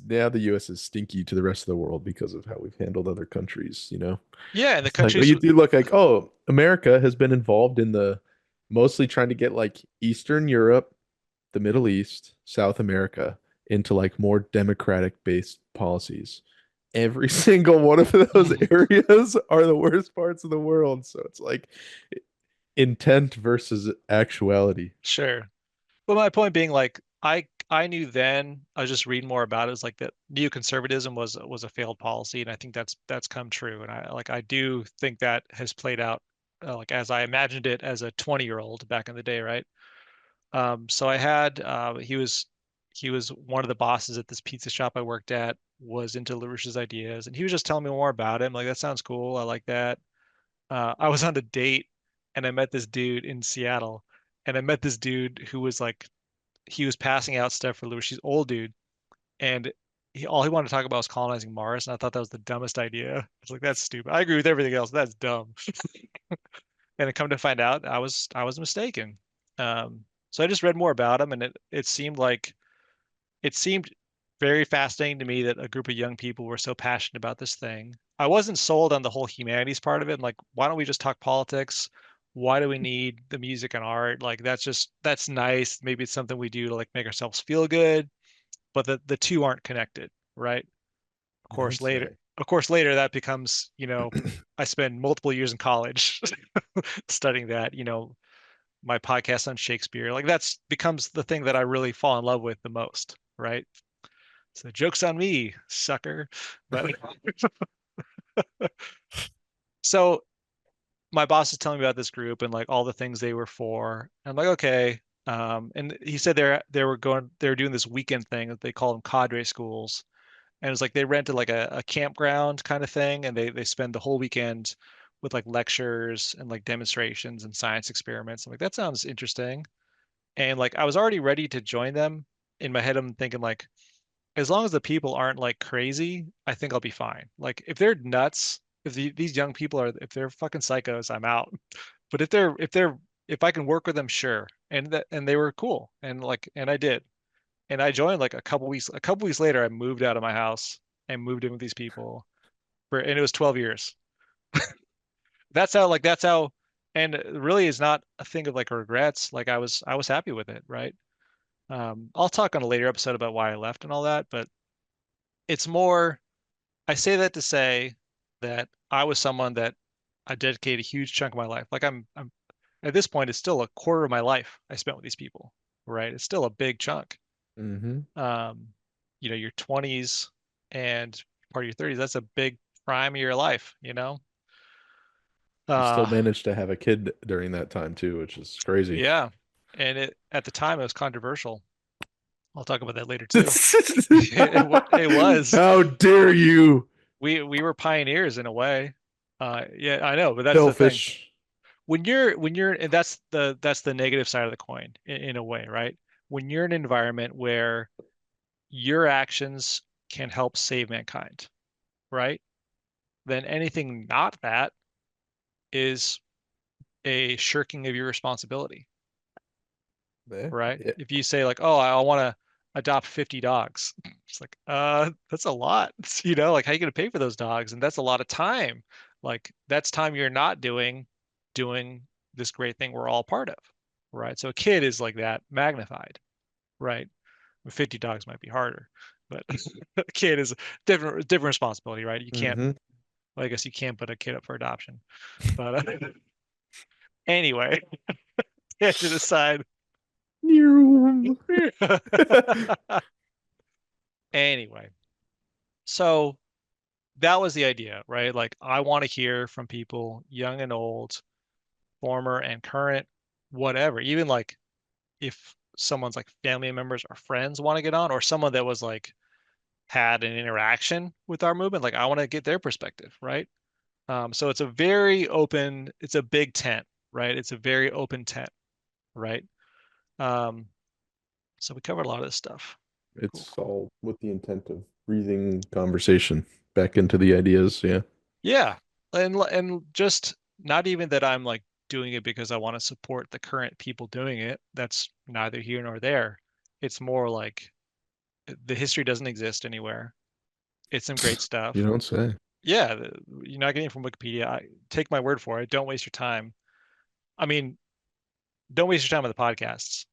B: Now the US is stinky to the rest of the world because of how we've handled other countries, you know?
A: Yeah, and the
B: It's like, oh,
A: countries,
B: you do look like, oh, America has been involved in the mostly trying to get like Eastern Europe, the Middle East, South America into like more democratic based policies. Every single one of those areas are the worst parts of the world. So it's like intent versus actuality.
A: sure. But my point being, like, I knew then, I was just reading more about it, is like that neoconservatism was a failed policy, and I think that's come true. And I do think that has played out like as I imagined it as a 20-year-old back in the day, right? So I had he was one of the bosses at this pizza shop I worked at, was into LaRouche's ideas, and he was just telling me more about him. Like, that sounds cool. I like that. I was on a date, and I met this dude in Seattle, and I met this dude who was like he was passing out stuff for Lewis. She's old dude, and all he wanted to talk about was colonizing Mars, and I thought that was the dumbest idea. I was like, that's stupid. I agree with everything else. That's dumb. And it come to find out, I was mistaken. So I just read more about him, and it seemed very fascinating to me that a group of young people were so passionate about this thing. I wasn't sold on the whole humanities part of it. Like, why don't we just talk politics? Why do we need the music and art? Like, that's nice. Maybe it's something we do to like make ourselves feel good, but the two aren't connected, right? Of course,
B: I'd
A: later,
B: say.
A: of course, later that becomes, I spend multiple years in college studying that, my podcast on Shakespeare. Like that's becomes the thing that I really fall in love with the most, right? So joke's on me, sucker. But so my boss is telling me about this group and like all the things they were for. I'm like, okay. And he said they were doing this weekend thing that they call them cadre schools. And it's like they rented like a campground kind of thing, and they spend the whole weekend with like lectures and like demonstrations and science experiments. I'm like, that sounds interesting. And like I was already ready to join them. In my head, I'm thinking like, as long as the people aren't like crazy, I think I'll be fine. Like if they're nuts, these young people are, if they're fucking psychos, I'm out. But if I can work with them, sure. And they were cool, and like and I did, and I joined like a couple weeks later. I moved out of my house and moved in with these people, and it was 12 years. That's how, and it really is not a thing of like regrets. Like I was happy with it, right? I'll talk on a later episode about why I left and all that, but it's more, I say that to say that I was someone that I dedicated a huge chunk of my life. Like I'm at this point, it's still a quarter of my life I spent with these people, right? It's still a big chunk.
B: Mm-hmm.
A: Um, your 20s and part of your 30s, that's a big prime of your life, you know?
B: You still
A: Uh,
B: managed to have a kid during that time too, which is crazy.
A: yeah. And at the time it was controversial. I'll talk about that later too. It was.
B: How dare you?
A: We were pioneers in a way. Yeah, I know, but that's the thing.
B: Selfish.
A: When you're and that's the negative side of the coin in a way, right? When you're in an environment where your actions can help save mankind, right? Then anything not that is a shirking of your responsibility,
B: Yeah.
A: right?
B: Yeah.
A: If you say like, "Oh, I want to adopt 50 dogs," it's like, that's a lot, like how you going to pay for those dogs? And that's a lot of time. Like that's time you're not doing this great thing we're all part of, right? So a kid is like that magnified, right? 50 dogs might be harder, but a kid is different responsibility, right? You can't,
B: Mm-hmm.
A: well, I guess you can't put a kid up for adoption. But anyway, tangent aside. Anyway, so that was the idea, right? Like I want to hear from people, young and old, former and current, whatever. Even like if someone's like family members or friends want to get on, or someone that was like had an interaction with our movement, like I want to get their perspective, right? So it's a big tent, right? It's a very open tent, right? Um, so we covered a lot of this stuff. Cool,
B: It's
A: cool.
B: all with the intent of breathing conversation back into the ideas. Yeah.
A: Yeah, and just not even that I'm like doing it because I want to support the current people doing it. That's neither here nor there. It's more like the history doesn't exist anywhere. It's some great
B: You
A: stuff.
B: don't say.
A: Yeah, you're not getting it from Wikipedia. Take my word for it. Don't waste your time. I mean, don't waste your time with the podcasts.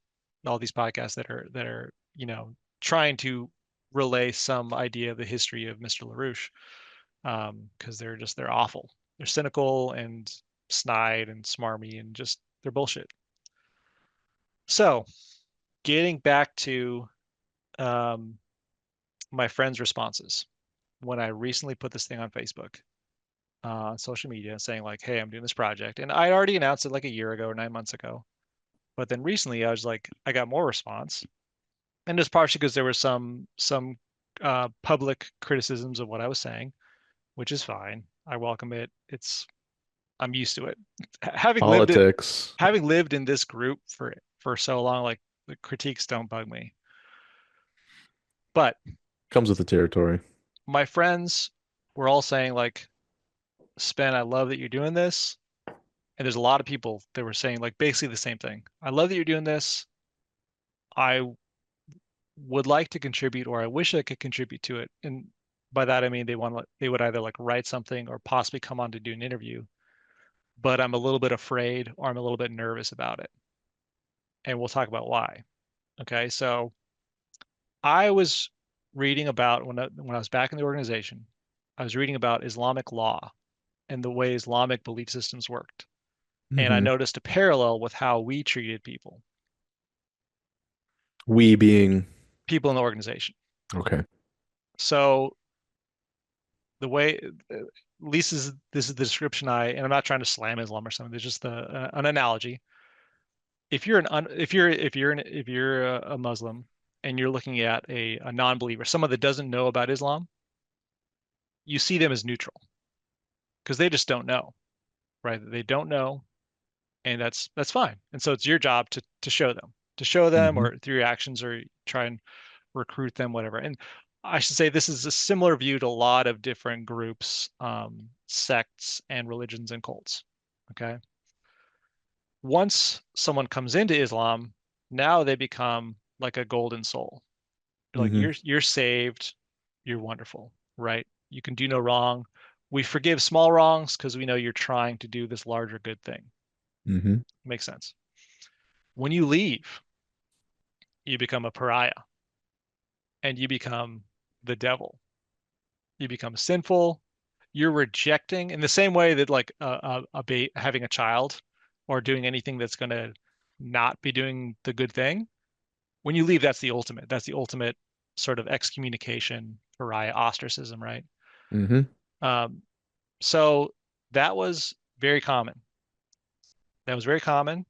A: All these podcasts that are trying to relay some idea of the history of Mr. LaRouche, because they're awful. They're cynical and snide and smarmy and just they're bullshit. So, getting back to um, my friends' responses when I recently put this thing on Facebook, social media, saying like, "Hey, I'm doing this project," and I already announced it like a year ago or 9 months ago. But then recently, I was like, I got more response, and it's partially because there were some public criticisms of what I was saying, which is fine. I welcome it. I'm used to it.
B: Politics
A: Having lived in this group for so long, like the critiques don't bug me. But
B: comes with the territory.
A: my friends were all saying like, Spen, I love that you're doing this. And there's a lot of people that were saying like basically the same thing. I love that you're doing this. I would like to contribute, or I wish I could contribute to it. And by that I mean they would either like write something or possibly come on to do an interview. But I'm a little bit afraid or I'm a little bit nervous about it. And we'll talk about why. Okay, so I was reading about when I was back in the organization, I was reading about Islamic law and the way Islamic belief systems worked. And I
B: Hmm.
A: noticed a parallel with how we treated
B: We being
A: people in the organization.
B: okay.
A: So the way, at least this is the description and I'm not trying to slam Islam or something. It's just an analogy. If you're an un, if you're a Muslim and you're looking at a non-believer, someone that doesn't know about Islam, you see them as neutral because they just don't know, right? They don't know, and that's fine. And so it's your job to show them,
B: Hmm.
A: or through your actions, or try and recruit them, whatever. And I should say this is a similar view to a lot of different groups, sects, and religions and cults. Okay. Once someone comes into Islam, now they become like a golden soul. Like
B: Hmm.
A: you're saved, you're wonderful, right? You can do no wrong. We forgive small wrongs because we know you're trying to do this larger good thing.
B: Hmm.
A: Makes sense. When you leave, you become a pariah and you become the devil. You become sinful. You're rejecting in the same way that like having a child or doing anything that's going to not be doing the good thing. When you leave, that's the ultimate. That's the ultimate sort of excommunication, pariah, ostracism, right?
B: Hmm.
A: Um, so that was very common. That was very common.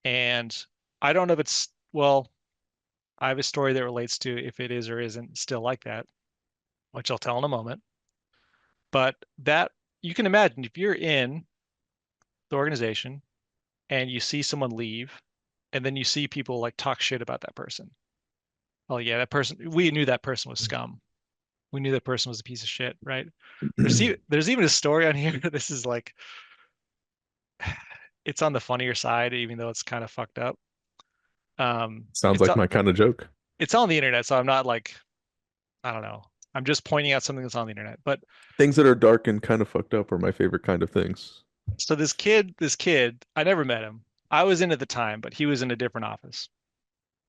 A: And I don't know if it's, well, I have a story that relates to if it is or isn't still like that, which I'll tell in a moment. But that you can imagine if you're in the organization and you see someone leave and then you see people like talk shit about that person. Oh yeah, that person, we knew that person was scum. We knew that person was a piece of shit, right? There's even a story on here. This is like it's on the funnier side, even though it's kind of fucked up.
B: Sounds
A: It's
B: like my kind of joke.
A: it's on the internet, so I'm not like I don't know. I'm just pointing out something that's on the internet. But
B: Things that are dark and kind of fucked up are my favorite kind of things.
A: so this kid, I never met him. I was in at the time, but he was in a different office.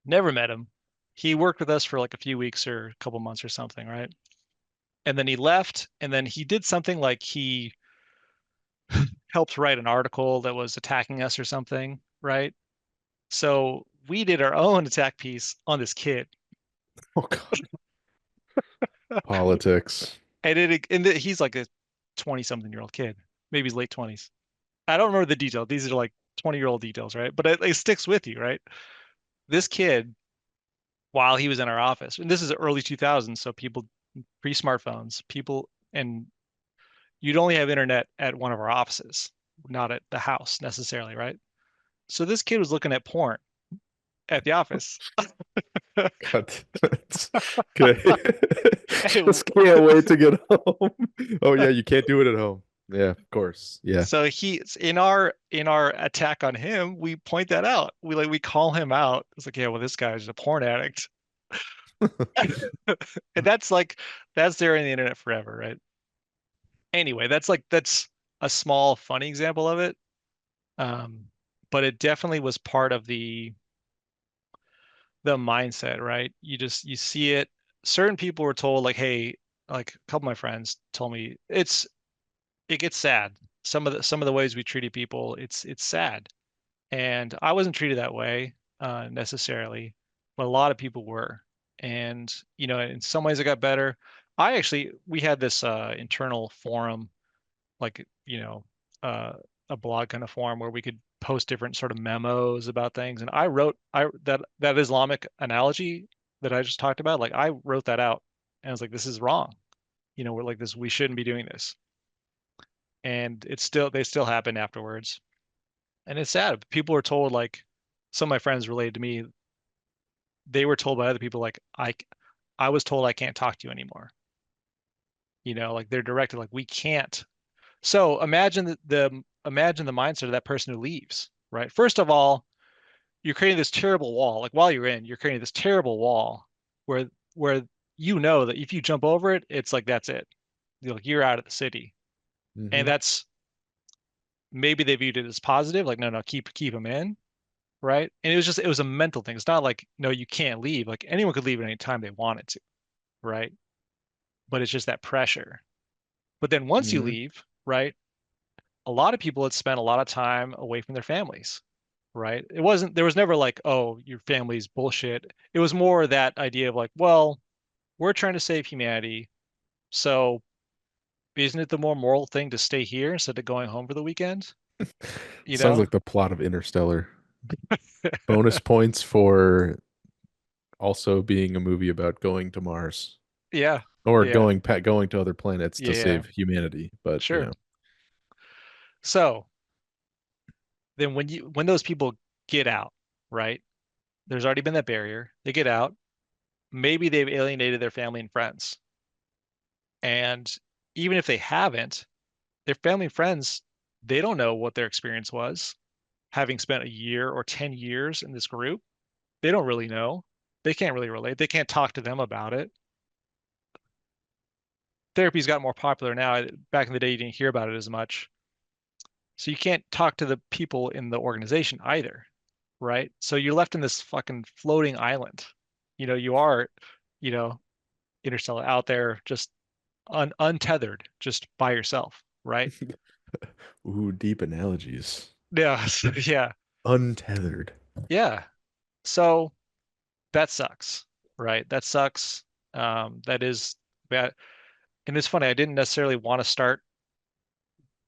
A: Never met him. He worked with us for like a few weeks or a couple months or something, right? And then he left, and then he did something like he helped write an article that was attacking us or something, right? So we did our own attack piece on this kid.
B: Oh God. Politics.
A: He's like a 20 something year old kid, maybe he's late 20s. I don't remember the detail. These are like 20-year-old details, right? But it sticks with you, right? This kid, while he was in our office, and this is early 2000s, so people pre-smartphones, people, and you'd only have internet at one of our offices, not at the house necessarily, right? So this kid was looking at porn at the office.
B: God. Okay.
A: And
B: Just can't wait to get home. Oh yeah, you can't do it at home. Yeah, of course. Yeah.
A: so he's in our attack on him, we point that out. We call him out. It's like, yeah, well, this guy's a porn addict. And that's like that's there in the internet forever, right? Anyway, that's a small funny example of it. Um, but it definitely was part of the mindset, right? You see it. Certain people were told like, hey, like a couple of my friends told me it gets sad. Some of the ways we treated people, it's sad. And I wasn't treated that way necessarily, but a lot of people were. And in some ways it got better. We had this internal forum, like uh, a blog kind of forum where we could post different sort of memos about things. And I wrote I that Islamic analogy that I just talked about, like I wrote that out, and I was like, this is wrong. We're like this. We shouldn't be doing this. And they still happen afterwards, and it's sad. People are told like some of my friends related to me, they were told by other people like I was told I can't talk to you anymore. Like they're directed like we can't. So imagine the mindset of that person who leaves, right? First of all, you're creating this terrible wall. Like while you're in, you're creating this terrible wall where you know that if you jump over it, it's like that's it. You're out of the city. And
B: Hmm.
A: that's maybe they viewed it as positive, like no, no, keep them in, right? And it was a mental thing. It's not like no, you can't leave. Like anyone could leave at any time they wanted to, right? But it's just that pressure. But then once you
B: Hmm.
A: leave, right? A lot of people had spent a lot of time away from their families, right? There was never like, oh, your family's bullshit. It was more that idea of like, well, we're trying to save humanity. So isn't it the more moral thing to stay here instead of going home for the weekend? You
B: Sounds
A: know?
B: like the plot of Interstellar. Bonus points for also being a movie about going to Mars.
A: Yeah.
B: Or
A: Yeah.
B: going to other planets to
A: Yeah.
B: save humanity. But
A: Sure. So then when those people get out, right? There's already been that barrier. They get out. Maybe they've alienated their family and friends. And even if they haven't, their family and friends, they don't know what their experience was, having spent a year or 10 years in this group. They don't really know. They can't really relate. They can't talk to them about it. Therapy's got more popular now. Back in the day, you didn't hear about it as much. So you can't talk to the people in the organization either, right? So you're left in this fucking floating island. You are, you know, interstellar out there, just untethered, just by yourself, right?
B: Ooh, deep analogies.
A: Yeah, yeah,
B: Untethered.
A: yeah. So that sucks, right? That sucks. That is bad. And it's funny, I didn't necessarily want to start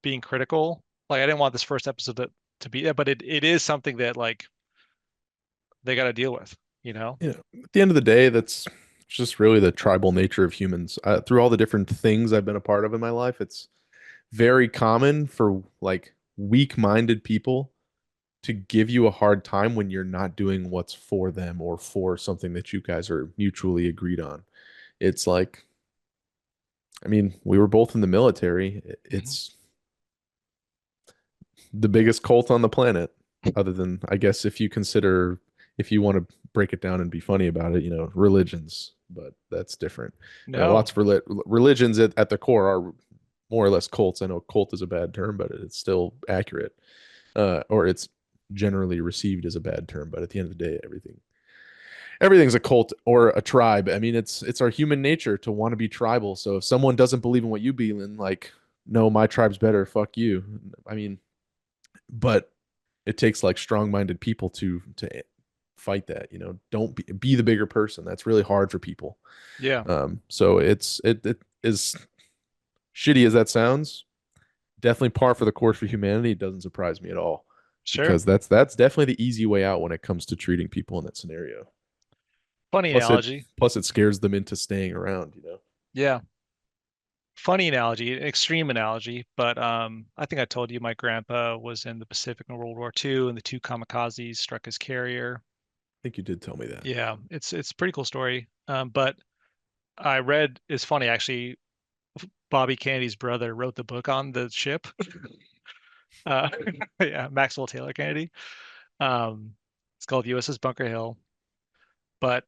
A: being critical. Like I didn't want this first episode to be, but it is something that like they got to deal with, you know?
B: You know, at the end of the day, that's just really the tribal nature of humans. Through all the different things I've been a part of in my life, it's very common for like weak-minded people to give you a hard time when you're not doing what's for them or for something that you guys are mutually agreed on. It's like, I mean, we were both in the military.
A: Mhm.
B: It's the biggest cult on the planet, other than, I guess, if you consider, if you want to break it down and be funny about it, religions, but that's different.
A: No,
B: Lots of religions at the core are more or less cults. I know cult is a bad term, but it's still accurate, or it's generally received as a bad term. But at the end of the day, everything's a cult or a tribe. I mean, it's our human nature to want to be tribal. So if someone doesn't believe in what you believe in, like, no, my tribe's better, fuck you. I mean, but it takes like strong-minded people to fight that. Don't be the bigger person. That's really hard for people.
A: yeah,
B: So it is shitty as that sounds. Definitely par for the course for humanity. It doesn't surprise me at all
A: sure.
B: because that's definitely the easy way out when it comes to treating people in that scenario.
A: Funny
B: Plus it
A: analogy.
B: plus it scares them into staying around.
A: Yeah, funny analogy, an extreme analogy, but I think I told you my grandpa was in the Pacific in World War II, and the two kamikazes struck his carrier.
B: I think you did tell me that.
A: Yeah, it's a pretty cool story. But I read it's funny actually. Bobby Kennedy's brother wrote the book on the ship. Uh, yeah, Maxwell Taylor Kennedy. Um, it's called USS Bunker Hill. But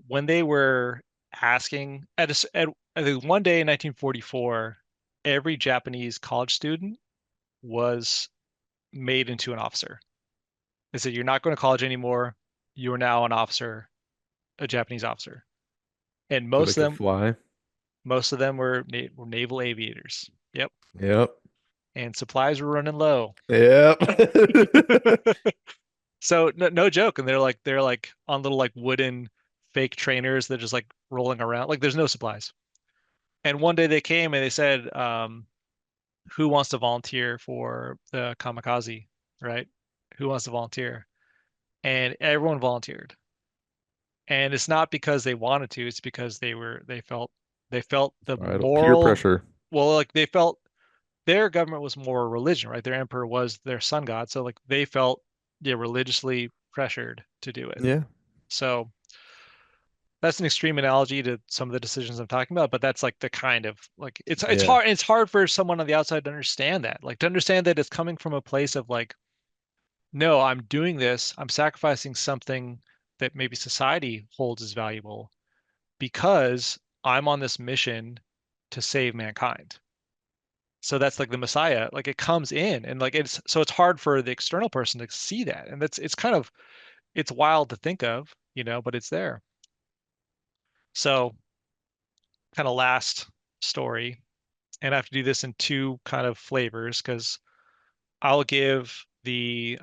A: when they were asking I think one day in 1944, every Japanese college student was made into an officer. They said, "You're not going to college anymore. You are now an officer, a Japanese officer." And
B: So they could fly.
A: most of them were naval aviators. Yep.
B: Yep.
A: And supplies were running low.
B: Yep.
A: So no joke. And they're like on little like wooden fake trainers that just like rolling around. Like there's no supplies. And one day they came and they said, who wants to volunteer for the kamikaze, right? Who wants to volunteer? And everyone volunteered. And it's not because they wanted to, it's because they felt the
B: Societal peer
A: moral,
B: pressure.
A: well, like they felt their government was more a religion, right? Their emperor was their sun god. So like they felt, yeah, religiously pressured to do it.
B: Yeah.
A: So that's an extreme analogy to some of the decisions I'm talking about, but that's like the kind of like
B: Yeah.
A: it's hard for someone on the outside to understand that. Like to understand that it's coming from a place of like, no, I'm doing this, I'm sacrificing something that maybe society holds as valuable because I'm on this mission to save mankind. So that's like the Messiah, like it comes in and like it's hard for the external person to see that. And it's kind of it's wild to think of, but it's there. So kind of last story, and I have to do this in two kind of flavors because I'll give the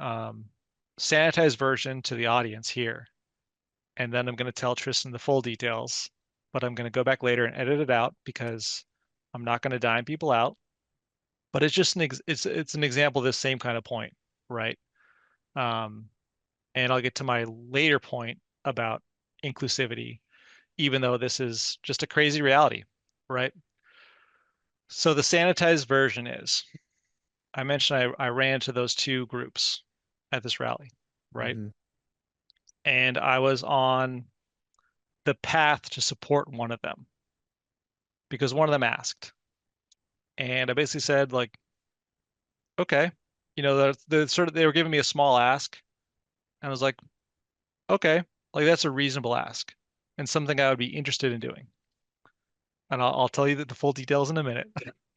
A: sanitized version to the audience here, and then I'm going to tell Trystan the full details, but I'm going to go back later and edit it out because I'm not going to dime people out. But it's just it's an example of this same kind of point, right? Um, and I'll get to my later point about inclusivity. even though this is just a crazy reality, right? So the sanitized version is, I mentioned I ran to those two groups at this rally, right?
B: Hmm.
A: And I was on the path to support one of them because one of them asked. And I basically said, like, okay, the sort of they were giving me a small ask. And I was like, okay, like that's a reasonable ask and something I would be interested in doing. And I'll tell you the full details in a minute.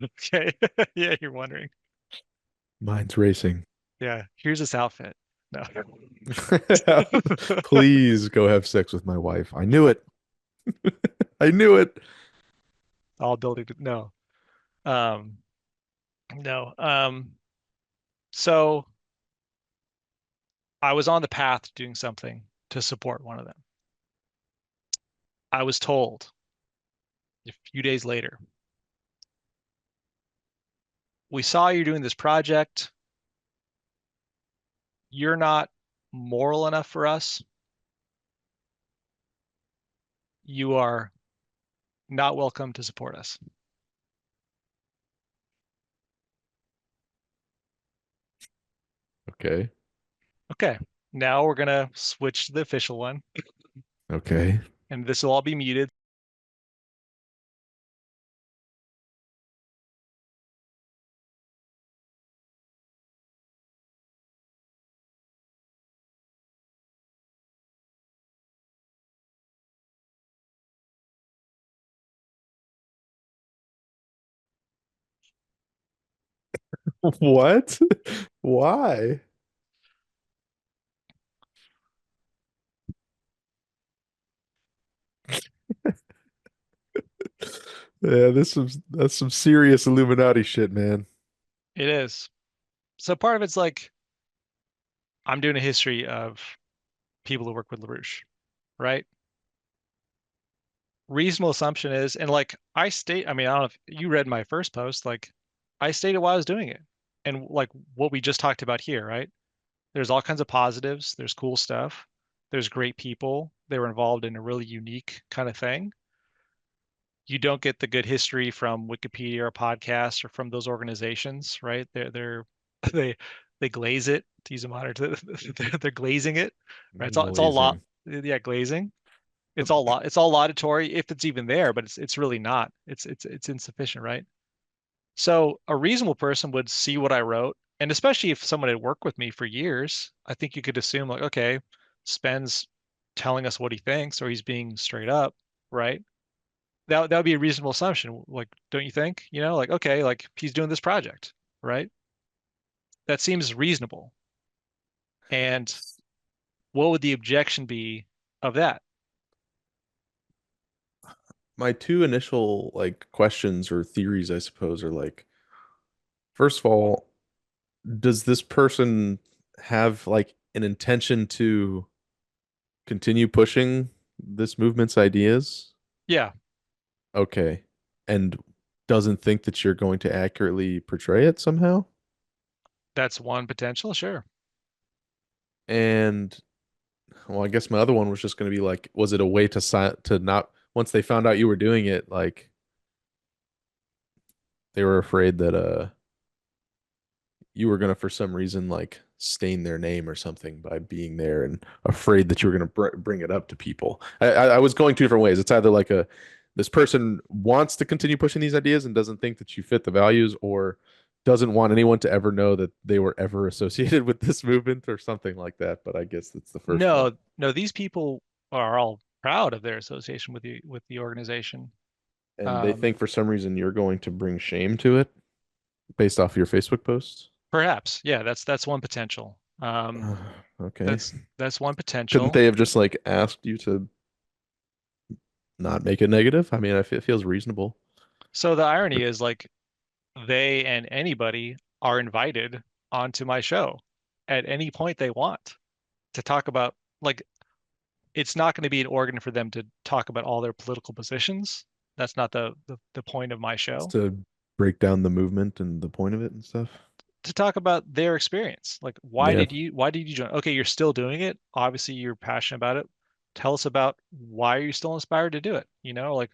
A: Okay. Yeah, you're wondering.
B: Mine's racing.
A: Yeah, here's this outfit. No.
B: Please go have sex with my wife. I knew it. I knew it.
A: All building to, no. Um, no. So I was on the path to doing something to support one of them. I was told a few days later, we saw you doing this project. You're not moral enough for us. You are not welcome to support us.
B: Okay.
A: Okay, now we're gonna switch to the official one,
B: Okay.
A: and this will all be muted.
B: What? Why? Yeah, that's some serious Illuminati shit, man.
A: It is. So part of it's like I'm doing a history of people who work with LaRouche, right? Reasonable assumption is, and like I mean, I don't know if you read my first post, like I stated why I was doing it. And like what we just talked about here, right? There's all kinds of positives, there's cool stuff, there's great people. They were involved in a really unique kind of thing. You don't get the good history from Wikipedia or podcasts or from those organizations, right? They they glaze it to use a modern. They're glazing it, right? It's all lot.
B: Glazing.
A: Yeah, glazing. It's all laudatory if it's even there, but it's really not. It's insufficient, right? So a reasonable person would see what I wrote, and especially if someone had worked with me for years, I think you could assume like, okay, Spen's telling us what he thinks, or he's being straight up, right? That would be a reasonable assumption. Like, don't you think? Like, okay, like he's doing this project, right? That seems reasonable. And what would the objection be of that?
B: My two initial like questions or theories, I suppose, are like, first of all, does this person have like an intention to continue pushing this movement's ideas?
A: Yeah,
B: Okay. And doesn't think that you're going to accurately portray it somehow?
A: that's one potential, sure.
B: And well, I guess my other one was just going to be like, was it a way to not once they found out you were doing it, like they were afraid that you were going to for some reason like stain their name or something by being there and afraid that you were going to bring it up to people. I was going two different ways. It's either like a this person wants to continue pushing these ideas and doesn't think that you fit the values, or doesn't want anyone to ever know that they were ever associated with this movement or something like that. But I guess that's the first one.
A: No, these people are all proud of their association with the organization.
B: And they
A: Um,
B: think for some reason you're going to bring shame to it based off your Facebook posts.
A: Perhaps, yeah, that's one potential.
B: Okay.
A: That's one
B: Couldn't
A: potential.
B: they have just like asked you to not make it negative? I mean, it feels reasonable.
A: So the irony is like they and anybody are invited onto my show at any point they want to talk about like it's not going to be an organ for them to talk about all their political positions. That's not the point of my
B: It's
A: show.
B: to break down the movement and the point of it and stuff.
A: To talk about their experience. Like
B: Yeah.
A: why did you join? Okay, you're still doing it. Obviously you're passionate about it. Tell us about why are you still inspired to do it? Like,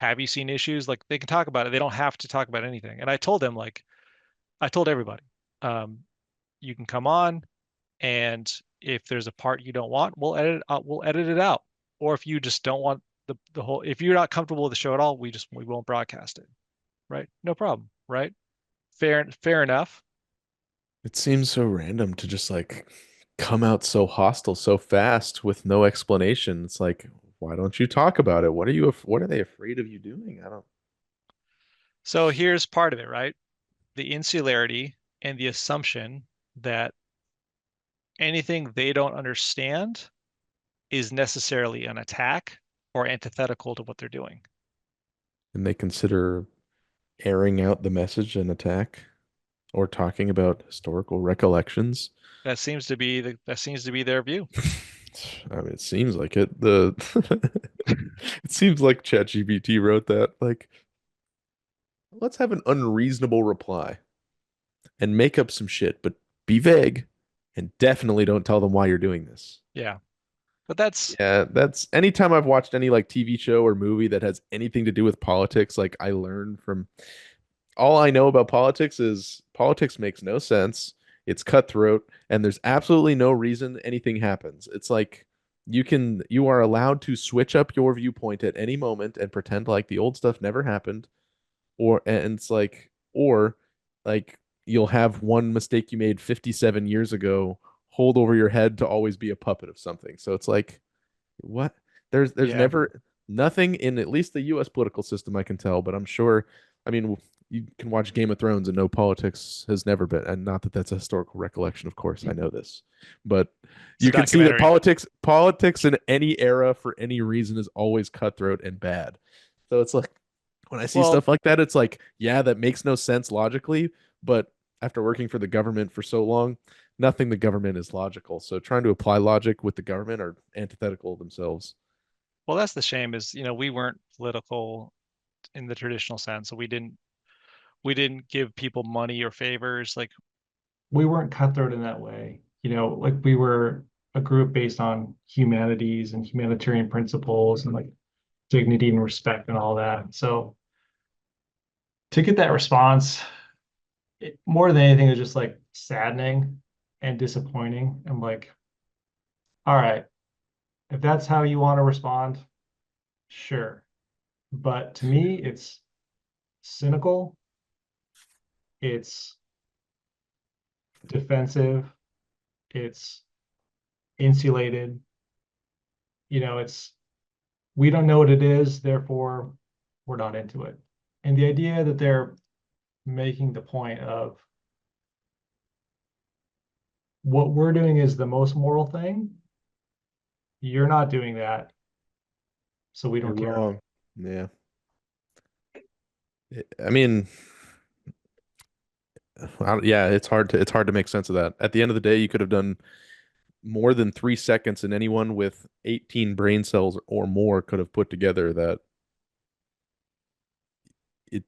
A: have you seen issues? Like, they can talk about it. They don't have to talk about anything. And I told them, like, I told everybody, um, you can come on, and if there's a part you don't want, we'll edit it out. Or if you just don't want the whole, if you're not comfortable with the show at all, we won't broadcast it. Right? No problem. Right? Fair enough.
B: It seems so random to just like come out so hostile so fast with no explanation. It's like, why don't you talk about it? What are they afraid of you doing? I don't.
A: So here's part of it, right? The insularity and the assumption that anything they don't understand is necessarily an attack or antithetical to what they're doing.
B: And they consider airing out the message an attack or talking about historical recollections.
A: That seems to be their view.
B: I mean, it seems like it. The it seems like ChatGPT wrote that. Like, let's have an unreasonable reply and make up some shit, but be vague and definitely don't tell them why you're doing this.
A: Yeah. But that's
B: Yeah, that's anytime I've watched any like TV show or movie that has anything to do with politics, like I learn from all I know about politics is politics makes no sense. It's cutthroat, and there's absolutely no reason anything happens. It's like you are allowed to switch up your viewpoint at any moment and pretend like the old stuff never happened, or and it's like or like you'll have one mistake you made 57 years ago hold over your head to always be a puppet of something. So it's like what? There's
A: yeah.
B: never nothing in at least the U.S. political system I can tell, but I'm sure. I mean, you can watch Game of Thrones and know politics has never been, and not that that's a historical recollection, of course, I know this, but
A: It's a
B: you can see that
A: documentary.
B: politics in any era for any reason is always cutthroat and bad. So it's like when I see
A: Well,
B: stuff like that, it's like, yeah, that makes no sense logically, but after working for the government for so long, nothing the government is logical. So trying to apply logic with the government are antithetical themselves.
A: well, that's the shame is, we weren't political in the traditional sense. So we didn't give people money or favors. Like, we weren't cutthroat in that way. Like, we were a group based on humanities and humanitarian principles and like dignity and respect and all that. So to get that response, more than anything, is just like saddening and disappointing. I'm like, all right, if that's how you want to respond, sure. But to me, it's cynical, it's defensive, it's insulated. It's we don't know what it is, therefore we're not into it. And the idea that they're making the point of what we're doing is the most moral thing, you're not doing that, so we
B: You're
A: don't care.
B: wrong. Yeah. I mean, yeah, it's hard to make sense of that. At the end of the day, you could have done more than 3 seconds, and anyone with 18 brain cells or more could have put together that it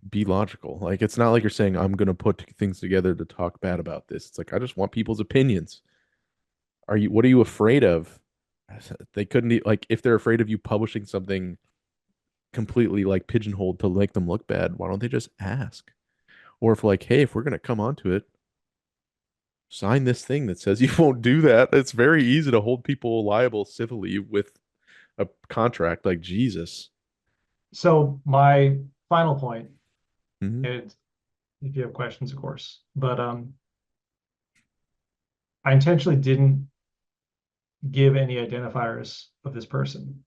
B: be logical. Like it's not like you're saying I'm gonna put things together to talk bad about this. It's like I just want people's opinions. What are you afraid of? They couldn't like if they're afraid of you publishing something completely like pigeonholed to make them look bad, why don't they just ask? Or if like, hey, if we're gonna come onto it, sign this thing that says you won't do that. It's very easy to hold people liable civilly with a contract like Jesus.
A: So my final point,
B: Hmm.
A: and if you have questions, of course, but I intentionally didn't give any identifiers of this person.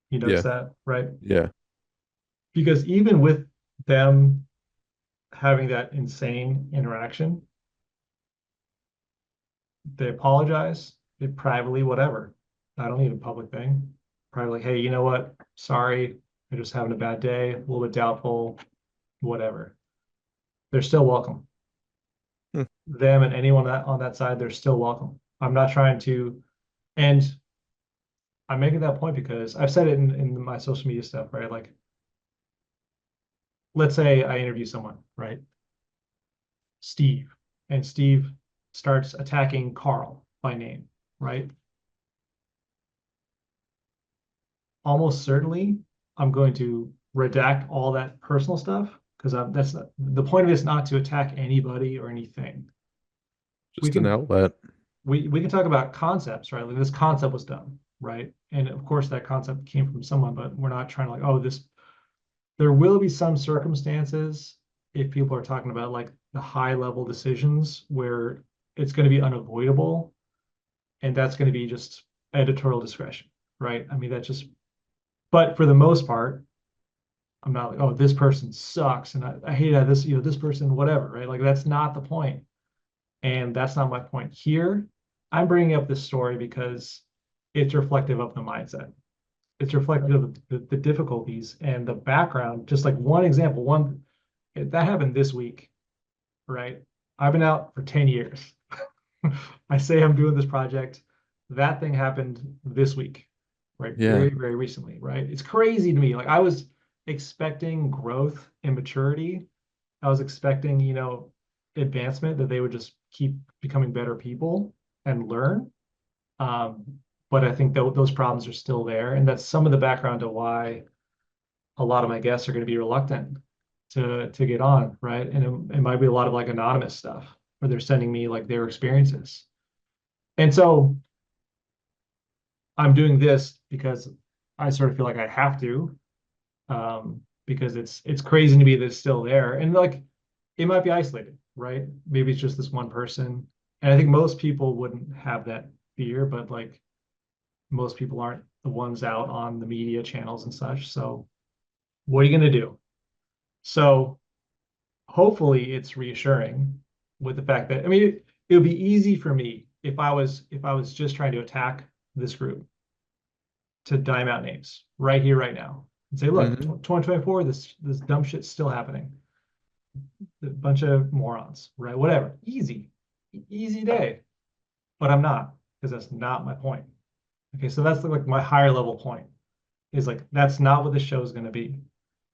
A: You notice
B: Yeah,
A: that, right?
B: yeah.
A: Because even with them having that insane interaction, they apologize, they privately, whatever. I don't need a public thing. Privately, hey, you know what? Sorry, I'm just having a bad day, a little bit doubtful, whatever. They're still welcome.
B: Hmm.
A: Them and anyone on that side, they're still welcome. I'm not trying to, and I'm making that point because I've said it in my social media stuff, right? Like, let's say I interview someone, right? Steve, and Steve starts attacking Carl by name, right?
C: almost certainly I'm going to redact all that personal stuff because that's not, the point of it is not to attack anybody or anything. We
B: Just an
C: can
B: outlet.
C: we can talk about concepts, right? Like this concept was dumb, right? And of course that concept came from someone, but we're not trying to like, oh, this there will be some circumstances if people are talking about like the high level decisions where it's going to be unavoidable and that's going to be just editorial discretion, right? I mean, that's just, but for the most part, I'm not like, oh, this person sucks and I hate how this, this person, whatever, right? Like that's not the point. And that's not my point here. I'm bringing up this story because it's reflective of the mindset. It's reflective of the difficulties and the background. Just like one example, one that happened this week, right? I've been out for 10 years. I say I'm doing this project. That thing happened this week, right?
B: Yeah.
C: Very, very recently, right? It's crazy to me. Like I was expecting growth and maturity. I was expecting, advancement, that they would just keep becoming better people and learn. Um, but I think those problems are still there. And that's some of the background to why a lot of my guests are going to be reluctant to get on, right? And it might be a lot of like anonymous stuff where they're sending me like their experiences. And so I'm doing this because I sort of feel like I have to, because it's crazy to me that it's still there. And like it might be isolated, right? Maybe it's just this one person. And I think most people wouldn't have that fear, but like most people aren't the ones out on the media channels and such. So what are you going to do? So hopefully it's reassuring with the fact that, I mean, it would be easy for me if I was just trying to attack this group to dime out names right here, right now, and say, look,
B: Hmm.
C: 2024, this dumb shit's still happening. A bunch of morons, right? Whatever. Easy day. But I'm not, because that's not my point. Okay, so that's like my higher level point is like that's not what the show is going to be.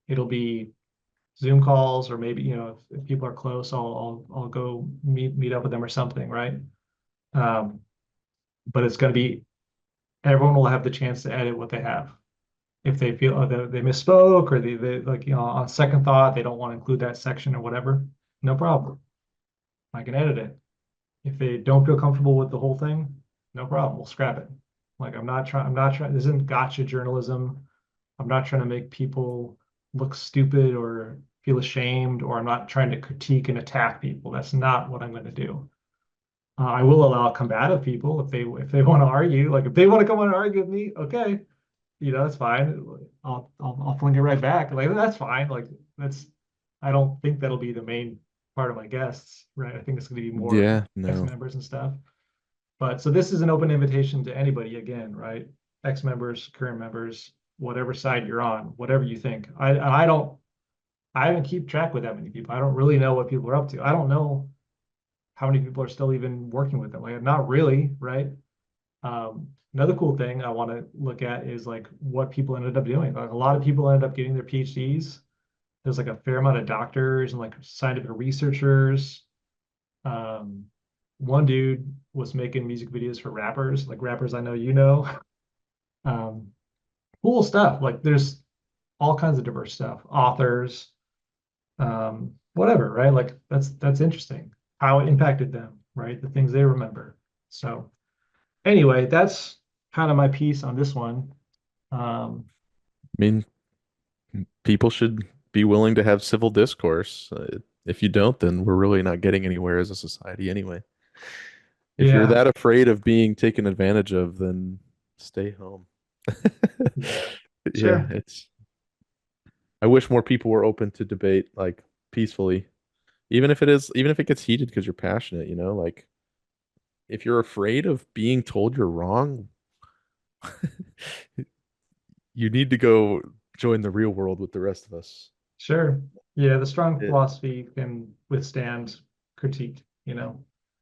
C: It'll be Zoom calls, or maybe if people are close, I'll go meet up with them or something, right? Um, but it's going to be everyone will have the chance to edit what they have. If they feel they misspoke, or they like on second thought they don't want to include that section or whatever, no problem. I can edit it. If they don't feel comfortable with the whole thing, no problem. We'll scrap it. Like I'm not trying. This isn't gotcha journalism. I'm not trying to make people look stupid or feel ashamed, or I'm not trying to critique and attack people. That's not what I'm going to do. I will allow combative people if they want to argue. Like if they want to come on and argue with me, okay, that's fine. I'll fling it right back. Like that's fine. Like that's I don't think that'll be the main part of my guests, right? I think it's going to be more
B: Yeah. No.
C: ex-members and stuff. But so this is an open invitation to anybody again, right? Ex-members, current members, whatever side you're on, whatever you think. I haven't keep track with that many people. I don't really know what people are up to. I don't know how many people are still even working with them. Like not really, right? Another cool thing I want to look at is like what people ended up doing. Like a lot of people ended up getting their PhDs. There's like a fair amount of doctors and like scientific researchers. Um, One dude was making music videos for rappers, like rappers I know you know. Um, cool stuff. Like there's all kinds of diverse stuff, authors, whatever, right? Like that's interesting. How it impacted them, right? The things they remember. So anyway, that's kind of my piece on this one. Um,
B: I mean, people should be willing to have civil discourse. If you don't, then we're really not getting anywhere as a society anyway. If you're
C: yeah,
B: that afraid of being taken advantage of, then stay home.
C: yeah,
B: Yeah,
C: sure,
B: I wish more people were open to debate like peacefully. Even if it gets heated because you're passionate, like if you're afraid of being told you're wrong, you need to go join the real world with the rest of us.
C: sure. Yeah, the strong
B: It,
C: philosophy can withstand critique.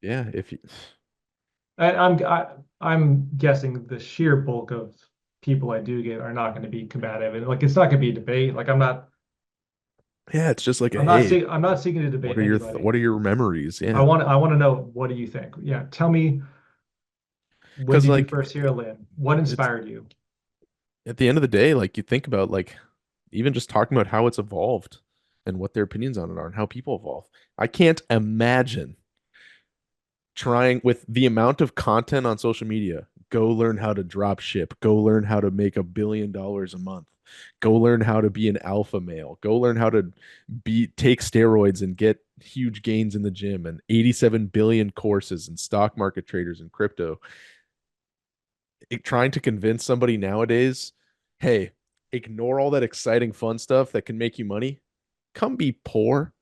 B: yeah, if you,
C: I'm guessing the sheer bulk of people I do get are not going to be combative, and like it's not going to be a debate. Like
B: yeah, it's just like a hey,
C: I'm not seeking to debate anybody.
B: what are your memories?
C: I
B: Yeah,
C: want I want to know, what do you think? Yeah, tell me, when
B: because
C: did you
B: like
C: first hear Lynn? What
B: it's
C: inspired you?
B: at the end of the day, like you think about like even just talking about how it's evolved and what their opinions on it are and how people evolve. I can't imagine trying with the amount of content on social media. Go learn how to drop ship. Go learn how to make $1 billion a month. Go learn how to be an alpha male. Go learn how to take steroids and get huge gains in the gym and 87 billion courses and stock market traders and crypto. Trying to convince somebody nowadays, hey, ignore all that exciting fun stuff that can make you money. Come be poor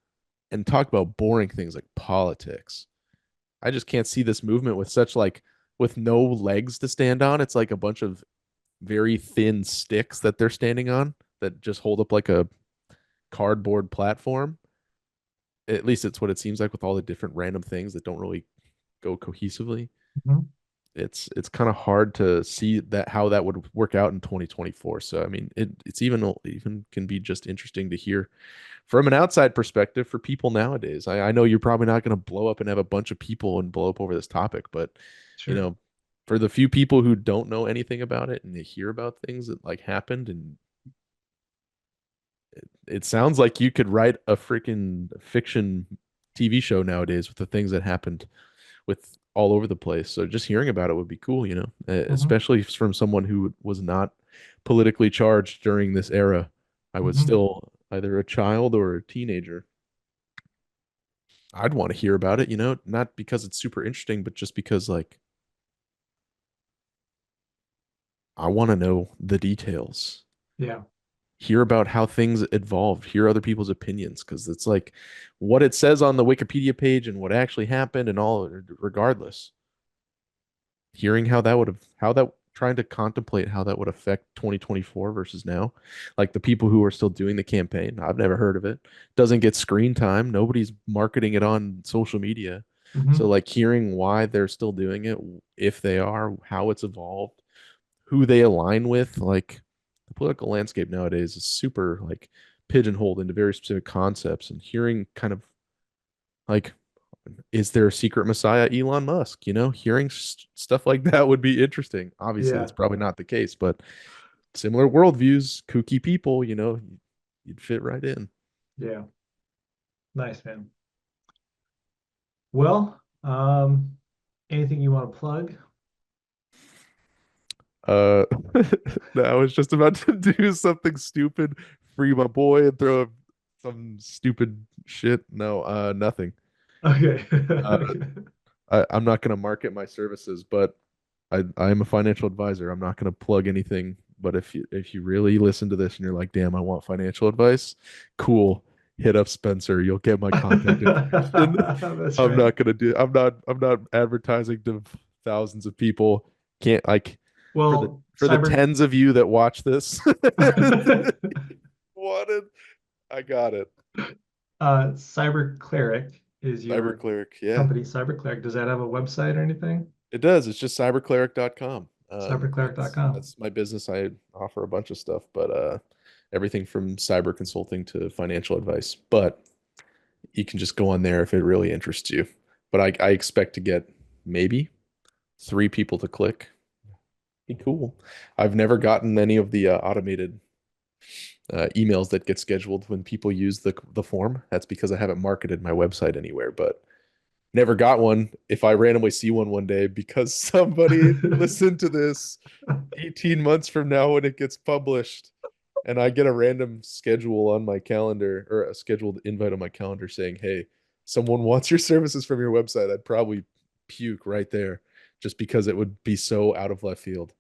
B: and talk about boring things like politics. I just can't see this movement with such like with no legs to stand on. It's like a bunch of very thin sticks that they're standing on that just hold up like a cardboard platform. At least it's what it seems like with all the different random things that don't really go cohesively.
C: Mhm.
B: It's kind of hard to see that how that would work out in 2024. So I mean, it's even can be just interesting to hear from an outside perspective for people nowadays. I know you're probably not going to blow up and have a bunch of people and blow up over this topic, but you
C: Sure.
B: know, for the few people who don't know anything about it and they hear about things that like happened, and it sounds like you could write a freaking fiction TV show nowadays with the things that happened with all over the place. So just hearing about it would be cool,
C: Mhm.
B: especially from someone who was not politically charged during this era. I was
C: Mhm.
B: still either a child or a teenager. I'd want to hear about it, not because it's super interesting, but just because like I want to know the details.
C: Yeah.
B: Hear about how things evolved, hear other people's opinions, because it's like what it says on the Wikipedia page and what actually happened and all regardless. Hearing how that would have how that trying to contemplate how that would affect 2024 versus now, like the people who are still doing the campaign, I've never heard of it, doesn't get screen time, nobody's marketing it on social media. So
C: Mhm.
B: like hearing why they're still doing it, if they are, how it's evolved, who they align with, like the political landscape nowadays is super like pigeonholed into very specific concepts, and hearing kind of like, is there a secret messiah, Elon Musk? Hearing stuff like that would be interesting. Obviously,
C: Yeah.
B: that's probably not the case, but similar worldviews, kooky people, you'd fit right in.
C: Yeah. Nice, man. Well, anything you want to plug?
B: Uh, I was just about to do something stupid, free my boy, and throw some stupid shit. No, nothing.
C: Okay.
B: Uh,
C: Okay.
B: I'm not going to market my services, but I'm a financial advisor. I'm not going to plug anything. But if you really listen to this and you're like, damn, I want financial advice, cool. Hit up Spencer. You'll get my contact information.
C: That's
B: I'm
C: right.
B: not gonna do. I'm not advertising to thousands of people. Can't like for the
C: Well,
B: for the
C: cyber
B: tens of you that watch this. Wanted. I got it.
C: Cyber Cleric is
B: Cyber
C: your
B: Cleric. Yeah.
C: company, Cyber Cleric. Does that have a website or anything?
B: It does. It's just cybercleric.com.
C: Cybercleric.com.
B: That's my business. I offer a bunch of stuff, but everything from cyber consulting to financial advice. But you can just go on there if it really interests you. But I expect to get maybe 3 people to click. Be cool. I've never gotten any of the automated emails that get scheduled when people use the form. That's because I haven't marketed my website anywhere, but never got one. If I randomly see one day because somebody listened to this 18 months from now when it gets published and I get a random schedule on my calendar or a scheduled invite on my calendar saying, hey, someone wants your services from your website, I'd probably puke right there just because it would be so out of left field.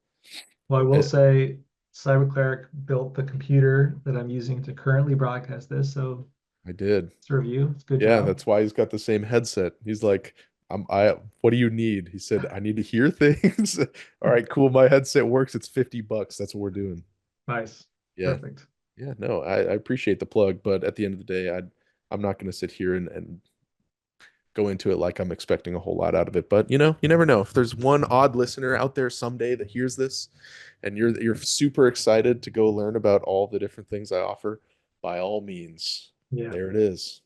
C: Well, I will
B: Eh,
C: say Cyber Cleric built the computer that I'm using to currently broadcast this. So
B: I did.
C: it's a review. It's a good
B: Yeah,
C: job.
B: that's why he's got the same headset. He's like, what do you need? He said, I need to hear things. All right, cool. My headset works. It's $50. That's what we're doing.
C: Nice.
B: Yeah.
C: Perfect.
B: Yeah, no, I appreciate the plug, but at the end of the day, I'm not going to sit here and go into it like I'm expecting a whole lot out of it. But you never know. If there's one odd listener out there someday that hears this, and you're super excited to go learn about all the different things I offer, by all means,
C: Yeah.
B: there it is.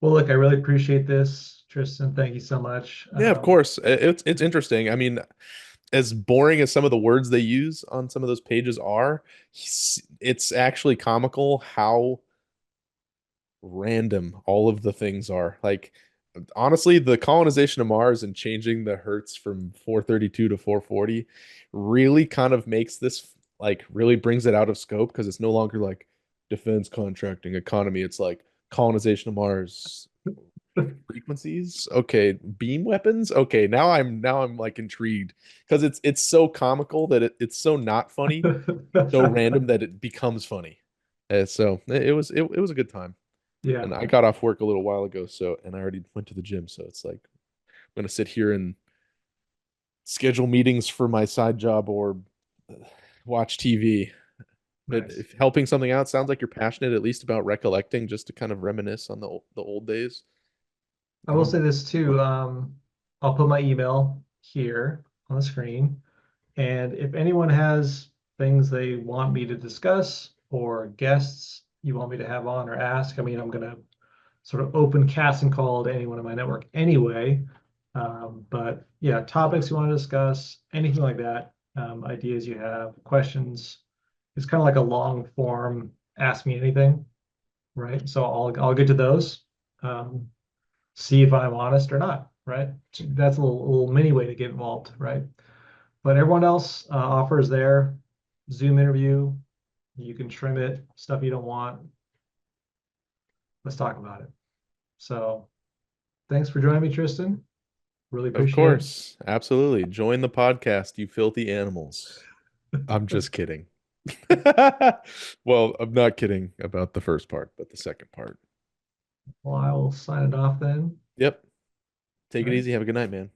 C: Well, look, I really appreciate this, Tristan. Thank you so much.
B: Yeah, of course. It's interesting. I mean, as boring as some of the words they use on some of those pages are, it's actually comical how random all of the things are. Like, honestly, the colonization of Mars and changing the hertz from 432 to 440 really kind of makes this, like, really brings it out of scope, because it's no longer like defense contracting economy. It's like colonization of Mars frequencies. Okay, beam weapons. Okay, now I'm like intrigued, because it's so comical that it's so not funny, so random that it becomes funny. So it was a good time.
C: Yeah.
B: And I got off work a little while ago, so, and I already went to the gym, so it's like I'm gonna sit here and schedule meetings for my side job or watch TV. But
C: Nice.
B: if helping something out sounds like you're passionate, at least about recollecting, just to kind of reminisce on the old days.
C: I
B: I'm
C: will
B: a,
C: say this too. I'll put my email here on the screen. And if anyone has things they want me to discuss or guests you want me to have on or ask, I mean, I'm going to sort of open casting call to anyone in my network anyway. But yeah, topics you want to discuss, anything like that, ideas you have, questions. It's kind of like a long form, ask me anything, right? So I'll get to those, see if I'm honest or not, right? That's a little mini way to get involved, right? But everyone else offers their Zoom interview. You can trim it, stuff you don't want. Let's talk about it. So thanks for joining me, Trystan. Really
B: of
C: appreciate
B: course, absolutely. Join the podcast, you filthy animals. I'm
C: it.
B: just kidding. Well, I'm not kidding about the first part, but the second part.
C: Well, I will sign it off then.
B: Yep. Take
C: All
B: it
C: right.
B: easy. Have a good night, man.